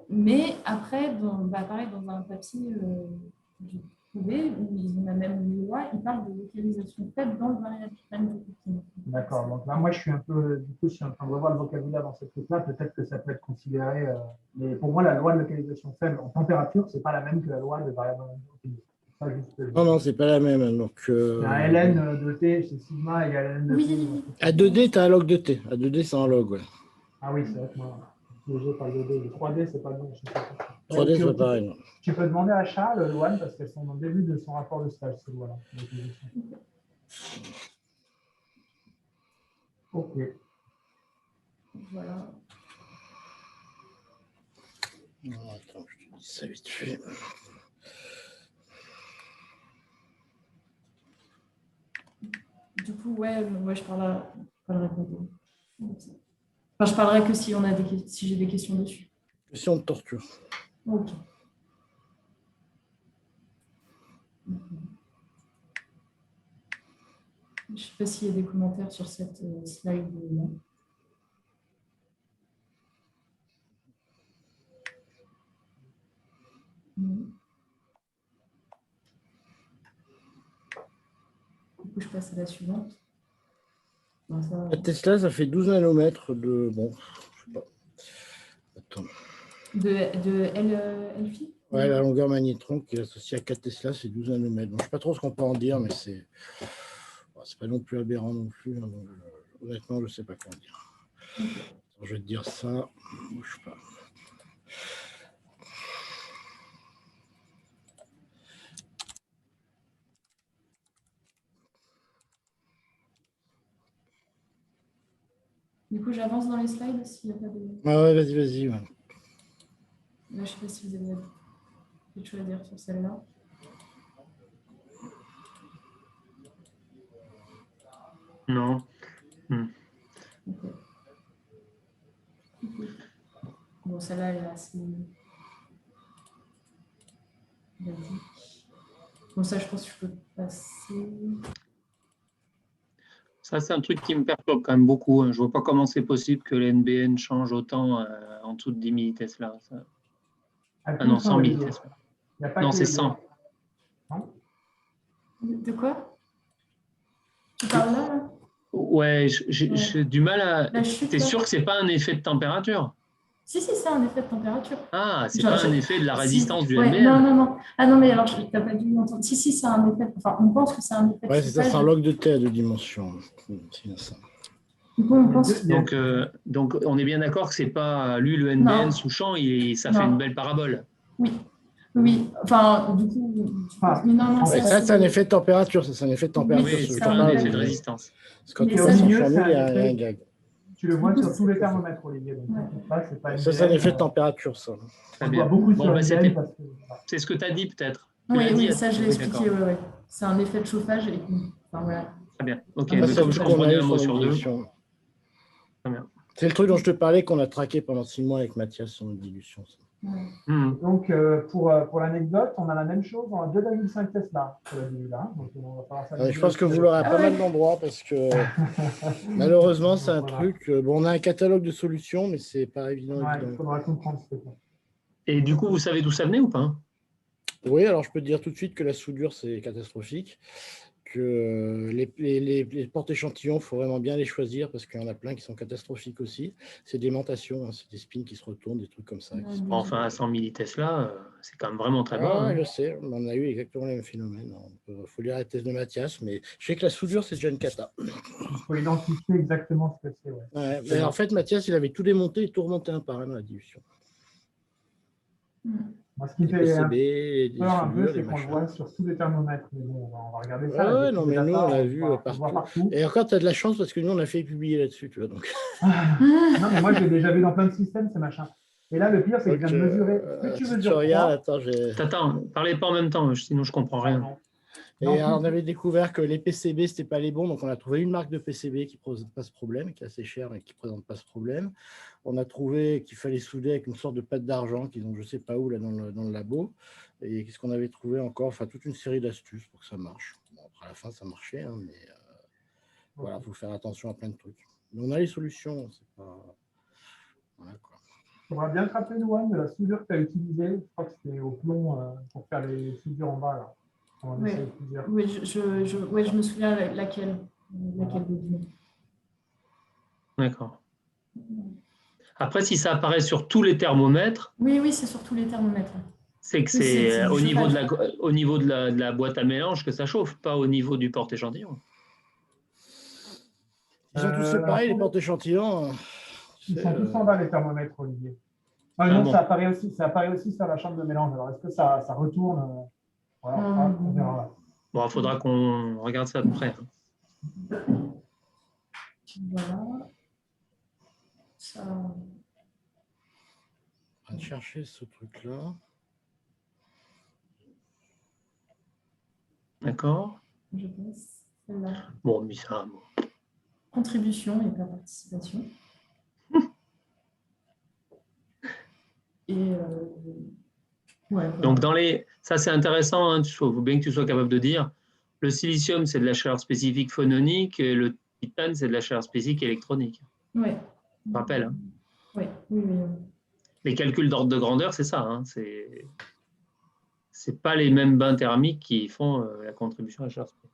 Mais après, pareil, dans un papier que j'ai trouvé, où ils ont même une loi, ils parlent de localisation faible dans le variable range hopping. D'accord. Donc là, moi, je suis un peu, du coup, je suis en train de revoir le vocabulaire dans cette truc-là. Peut-être que ça peut être considéré. Mais pour moi, la loi de localisation faible en température, c'est pas la même que la loi de variable range hopping. Non, c'est pas la même. Donc, un ln de t, c'est sigma égale ln de t. Oui. À 2D, tu as un log de t. À 2D, c'est un log, ouais. Ah oui, c'est vrai que moi, j'ai pas le 2D. Le 3D, c'est pas le bon. 3D, c'est pas pareil. Non. Tu peux demander à Charles, Loane, parce qu'elles sont au début de son rapport de stage, ces lois-là. Ok. Voilà. Non, attends, je te dis ça vite fait. Du coup, moi, je parlerai pas. Enfin, je parlerai que si j'ai des questions dessus. Question de torture. Ok. Je ne sais pas s'il y a des commentaires sur cette slide. Du coup, je passe à la suivante. La Tesla, ça fait 12 nanomètres de. Bon, je sais pas. Attends. De Elphi. Ouais, la longueur magnétron qui est associée à 4 Tesla, c'est 12 nanomètres. Bon, je ne sais pas trop ce qu'on peut en dire, mais c'est pas non plus aberrant non plus. Hein, donc, honnêtement, je ne sais pas quoi en dire. Alors, je vais te dire ça. Bouge pas. Du coup, j'avance dans les slides s'il n'y a pas de. Ah ouais, vas-y. Ouais. Là, je ne sais pas si vous avez quelque chose à dire sur celle-là. Non. Okay. Bon, celle-là, elle est assez Vas-y. Bon, ça, je pense que je peux passer. Ça, c'est un truc qui me perturbe quand même beaucoup. Je ne vois pas comment c'est possible que les NBN change autant en dessous de 10 millitesla. Ça. Ah non, 100 millitesla. Non, c'est 100. De quoi? Tu parles là? Ouais, j'ai du mal à... La chute, T'es là. sûr que c'est pas un effet de température? Si, c'est un effet de température. Ah, c'est pas un effet de la résistance du ouais, NBN? non. Ah non, mais alors, tu n'as pas dû m'entendre. Si, c'est un effet. Enfin, on pense que c'est un effet de Ouais, c'est ça, chauffage. c'est un log de T à 2 dimensions. C'est bien ça. Du coup, on pense... Donc, on est bien d'accord que c'est pas lui, le NBN Non. sous champ, ça Non. fait une belle parabole. Oui. Enfin, du coup... non, ça, c'est un effet de température. C'est un effet de température. Oui, ce c'est que pas je un parle, effet de mais- résistance. Parce que quand Mais tu ça, vois c'est 600 000, il y a un gag. Tu le vois sur tous les thermomètres, Olivier. Donc, c'est pas Ça, c'est un effet de température, ça. Très On bien. voit beaucoup Bon, sur bah, NBN parce que... c'est ce que tu as dit peut-être. Tu l'as dit, Oui, ça, je l'ai oui, expliqué. d'accord. Ouais. C'est un effet de chauffage. Et... Enfin, voilà. Très bien. Ok, Ça, mais c'est comme le je truc qu'on a comprenais eu un mot sur sur deux. dilution. Très bien. C'est le truc dont je te parlais qu'on a traqué pendant 6 mois avec Mathias sur notre dilution. Ça. Donc, pour l'anecdote, on a la même chose en 2,5 Tesla sur la dilution. Donc, on va falloir s'amuser Je pense que aussi vous l'aurez à avec pas ouais. mal d'endroits parce que malheureusement, c'est un Voilà. truc. Bon, on a un catalogue de solutions, mais c'est pas évident. Ouais, évident. il faudra comprendre ce que c'est. Et du coup, vous savez d'où ça venait ou pas? Oui, alors je peux te dire tout de suite que la soudure, c'est catastrophique. Que les porte-échantillons, il faut vraiment bien les choisir parce qu'il y en a plein qui sont catastrophiques aussi. C'est des aimantations, c'est des spins qui se retournent, des trucs comme ça. Bon, enfin, à 100 millitesla, c'est quand même vraiment très bas. Je sais, on a eu exactement le même phénomène. Il faut lire la thèse de Mathias, mais je sais que la soudure, c'est déjà une cata. Il faut identifier exactement ce que c'est. Ouais. Mais en fait, Mathias, il avait tout démonté et tout remonté un par un dans la dilution. Moi, ce qui me Les fait PCB, peur un peu, soudures, c'est qu'on le voit sur tous les thermomètres. Mais bon, on va regarder ça. Ouais, non, mais nous, on l'a vu on partout. voit partout. Et encore, tu as de la chance parce que nous, on a fait publier là-dessus. Tu vois, donc. Non, mais moi, je l'ai déjà vu dans plein de systèmes, ces machins. Et là, le pire, c'est que je viens de mesurer. Plus tu si mesures regardes, Attends, parlez pas en même temps, sinon je comprends rien. Et alors, on avait découvert que les PCB, ce n'était pas les bons. Donc, on a trouvé une marque de PCB qui ne présente pas ce problème, qui est assez chère, mais qui ne présente pas ce problème. On a trouvé qu'il fallait souder avec une sorte de pâte d'argent qu'ils ont je ne sais pas où là, dans le labo. Et qu'est-ce qu'on avait trouvé encore? Enfin, toute une série d'astuces pour que ça marche. Bon, après, à la fin, ça marchait, hein, mais voilà, il faut faire attention à plein de trucs. Mais on a les solutions. C'est pas... Voilà, quoi. Il faudra bien te rappeler, Douane, de la soudure que tu as utilisée. Je crois que c'était au plomb pour faire les soudures en bas. Là. Oui, je me souviens laquelle vous dites. D'accord. Après, si ça apparaît sur tous les thermomètres, oui, c'est sur tous les thermomètres. C'est que c'est au niveau de la boîte à mélange que ça chauffe, pas au niveau du porte-échantillon. Ils sont tous séparés, les porte-échantillons. Ils sont tous en bas, les thermomètres, Olivier. Non, bon. ça apparaît aussi sur la chambre de mélange. Alors, est-ce que ça retourne? Voilà, on verra. Bon, il faudra qu'on regarde ça de près. Voilà. Ça... On va chercher ce truc-là. D'accord. Je pense celle-là. Bon, mais ça... Bon. Contribution et pas participation. Et ouais, voilà. Donc, ça c'est intéressant, hein, il faut bien que tu sois capable de dire, le silicium c'est de la chaleur spécifique phononique et le titane c'est de la chaleur spécifique électronique. Oui. Je rappelle. Hein. Oui. Les calculs d'ordre de grandeur, c'est ça. Hein, c'est pas les mêmes bains thermiques qui font la contribution à la chaleur spécifique.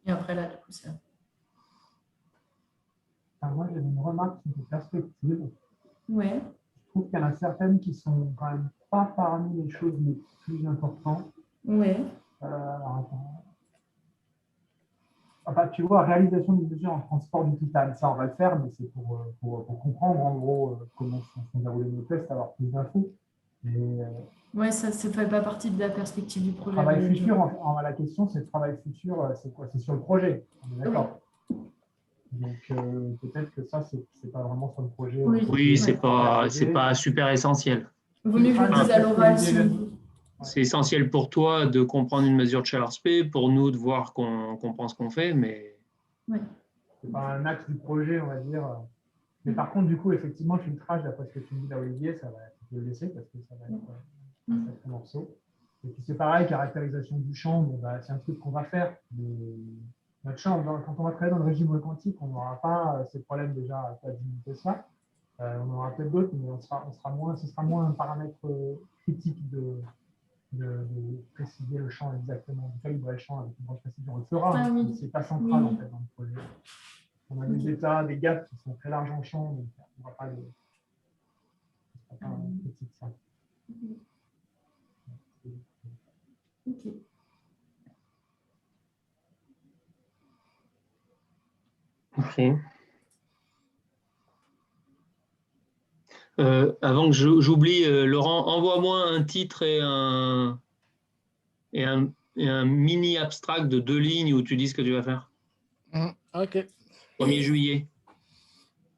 Et après, là, du coup, c'est... Moi, j'ai une remarque de perspective. Ouais. Je trouve qu'il y en a certaines qui sont quand même pas parmi les choses les plus importantes. Ouais. Enfin, tu vois, réalisation de mesures en transport du titane, ça on va le faire, mais c'est pour comprendre en gros comment sont déroulés nos tests, avoir plus d'infos. Ouais, ça ne fait pas partie de la perspective du projet. Travail futur, la question c'est travail futur, c'est quoi? C'est sur le projet, on est d'accord. Donc, peut-être que ça, c'est pas vraiment sur le projet. Oui. Oui, c'est Ouais. pas super essentiel. Il vaut mieux que je le dise à l'oral. Si vous- C'est essentiel pour toi de comprendre une mesure de chaleur spé, pour nous de voir qu'on comprend ce qu'on fait, mais C'est pas un axe du projet, on va dire. Mais par contre, du coup, effectivement, le filtrage, d'après ce que tu me dis là, Olivier, ça va tu peux le laisser parce que ça va être un sacré morceau. Et puis c'est pareil, caractérisation du champ, bon, bah, c'est un truc qu'on va faire. Mais notre champ, quand on va travailler dans le régime quantique, on n'aura pas ces problèmes déjà à limiter ça. On aura peut-être d'autres, mais ce sera moins un paramètre critique de préciser le champ exactement, de calibrer le champ avec une grande précision. On le fera, Ah oui. mais ce n'est pas central Oui. en fait dans le projet. On a des états, des gaps qui sont très larges en champ, donc on ne va pas le critique ça. Ok. ok. Avant que j'oublie, Laurent, envoie-moi un titre et un mini abstract de 2 lignes où tu dis ce que tu vas faire. Ok. 1er juillet.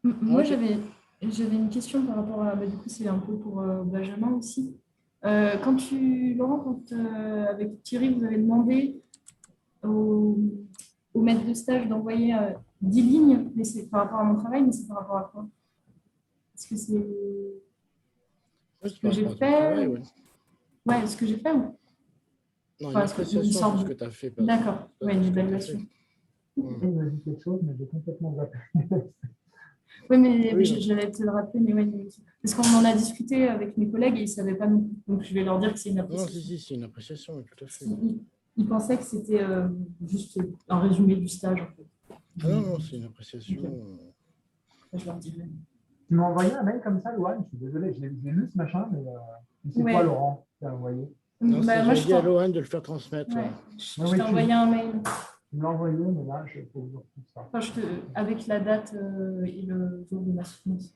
Moi, Ok. j'avais une question par rapport à. Du coup, c'est un peu pour Benjamin aussi. Laurent, avec Thierry, vous avez demandé au maître de stage d'envoyer 10 lignes, mais c'est par rapport à mon travail, mais c'est par rapport à quoi? Est-ce que c'est ce que j'ai fait? Ouais, ce que j'ai fait ou... Non, une Enfin, appréciation une sorte sur ce de- que tu as fait. D'accord, ouais, une évaluation. Il m'a dit quelque chose, mais j'ai complètement zappé. Oui, mais Oui, j'allais te le rappeler, mais ouais, parce qu'on en a discuté avec mes collègues et ils ne savaient pas non plus. Donc, je vais leur dire que c'est une Non, appréciation. c'est une appréciation, oui, tout à fait. Ils pensaient que c'était juste un résumé du stage, en fait. Ah non, c'est une appréciation. Je leur dirai. Tu m'as envoyé un mail comme ça, Loane? Je suis désolé, j'ai lu ce machin, mais c'est Ouais. quoi, Laurent, qui t'a envoyé? Non, Bah, moi, j'ai je dit à Lohan de le faire transmettre. ouais. Ouais. Je t'ai envoyé un mail. Tu me l'as envoyé, mais là, je peux vous retrouver ça. Enfin, avec la date et le jour de ma soutenance.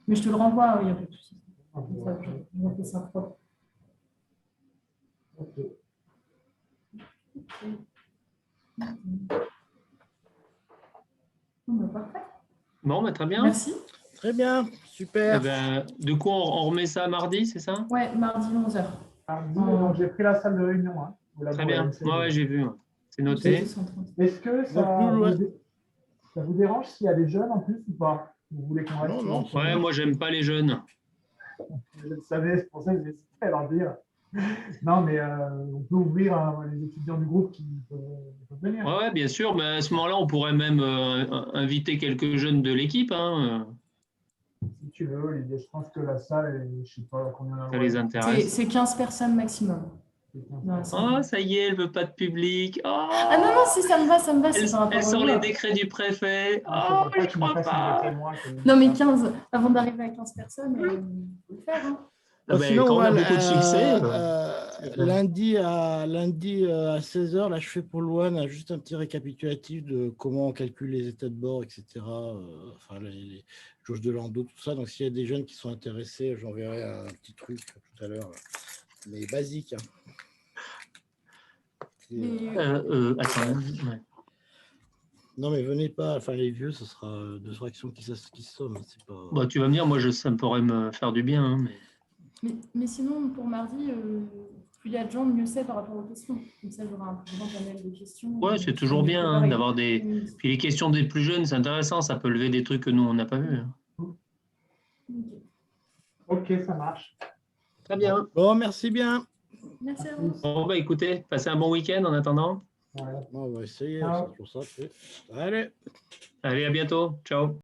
Mais je te le renvoie, il n'y a pas de souci. Comme ça, je refais ça propre. Ok. Bon, bah, parfait. Bon, bah, très bien. Merci. Très bien, Eh super. ben, du coup, on remet ça mardi, c'est ça? Ouais, mardi 11h. Donc, j'ai pris la salle de réunion. Hein, Très bien. Ouais, j'ai vu. C'est Et noté. est-ce que ça, Donc, ça vous dérange s'il y a des jeunes en plus ou pas? Vous voulez qu'on reste Non, entre Ouais, nous? moi, j'aime pas les jeunes. Je le savais, c'est pour ça que j'ai hésité à leur dire. Non, mais on peut ouvrir les étudiants du groupe qui peuvent venir. Ouais, bien sûr. Mais à ce moment-là, on pourrait même inviter quelques jeunes de l'équipe. Hein. Si tu veux, Olivier, je pense que la salle, je ne sais pas combien il y en a. Ça les intéresse. C'est 15 personnes maximum. Oh, ça y est, elle veut pas de public. Oh, Ah non, non, si, ça me va, c'est par rapport elle sort au les jour. décrets du préfet. C'est Oh, pour ça je que tu me crois fasses une pas. voter, moi, Non, mais 15, avant d'arriver à 15 personnes, il faut le faire. Hein. Ah ben, sinon, quand on a moi, beaucoup de succès. lundi à 16h, là, je fais pour Loan juste un petit récapitulatif de comment on calcule les états de bord, etc. Enfin, les jauges de Landau, tout ça. Donc, s'il y a des jeunes qui sont intéressés, j'enverrai un petit truc tout à l'heure, mais basique. Hein. Attends. Ouais. Non, mais venez pas. Enfin, les vieux, ce sera deux fractions qui se somment. C'est pas... Bah, tu vas me dire, moi, ça me pourrait me faire du bien. Hein, mais sinon, pour mardi, plus il y a de gens, mieux c'est par rapport aux questions. Comme ça, j'aurai un plus grand panel de questions. Ouais, c'est toujours bien hein, d'avoir des. Puis les questions des plus jeunes, c'est intéressant. Ça peut lever des trucs que nous, on n'a pas vus. Hein. Ok, ça marche. Très bien. Bon, merci bien. Merci à vous. Bon, bah écoutez, passez un bon week-end en attendant. Ouais. On va essayer. Ciao. C'est pour ça. Allez. Allez, à bientôt. Ciao.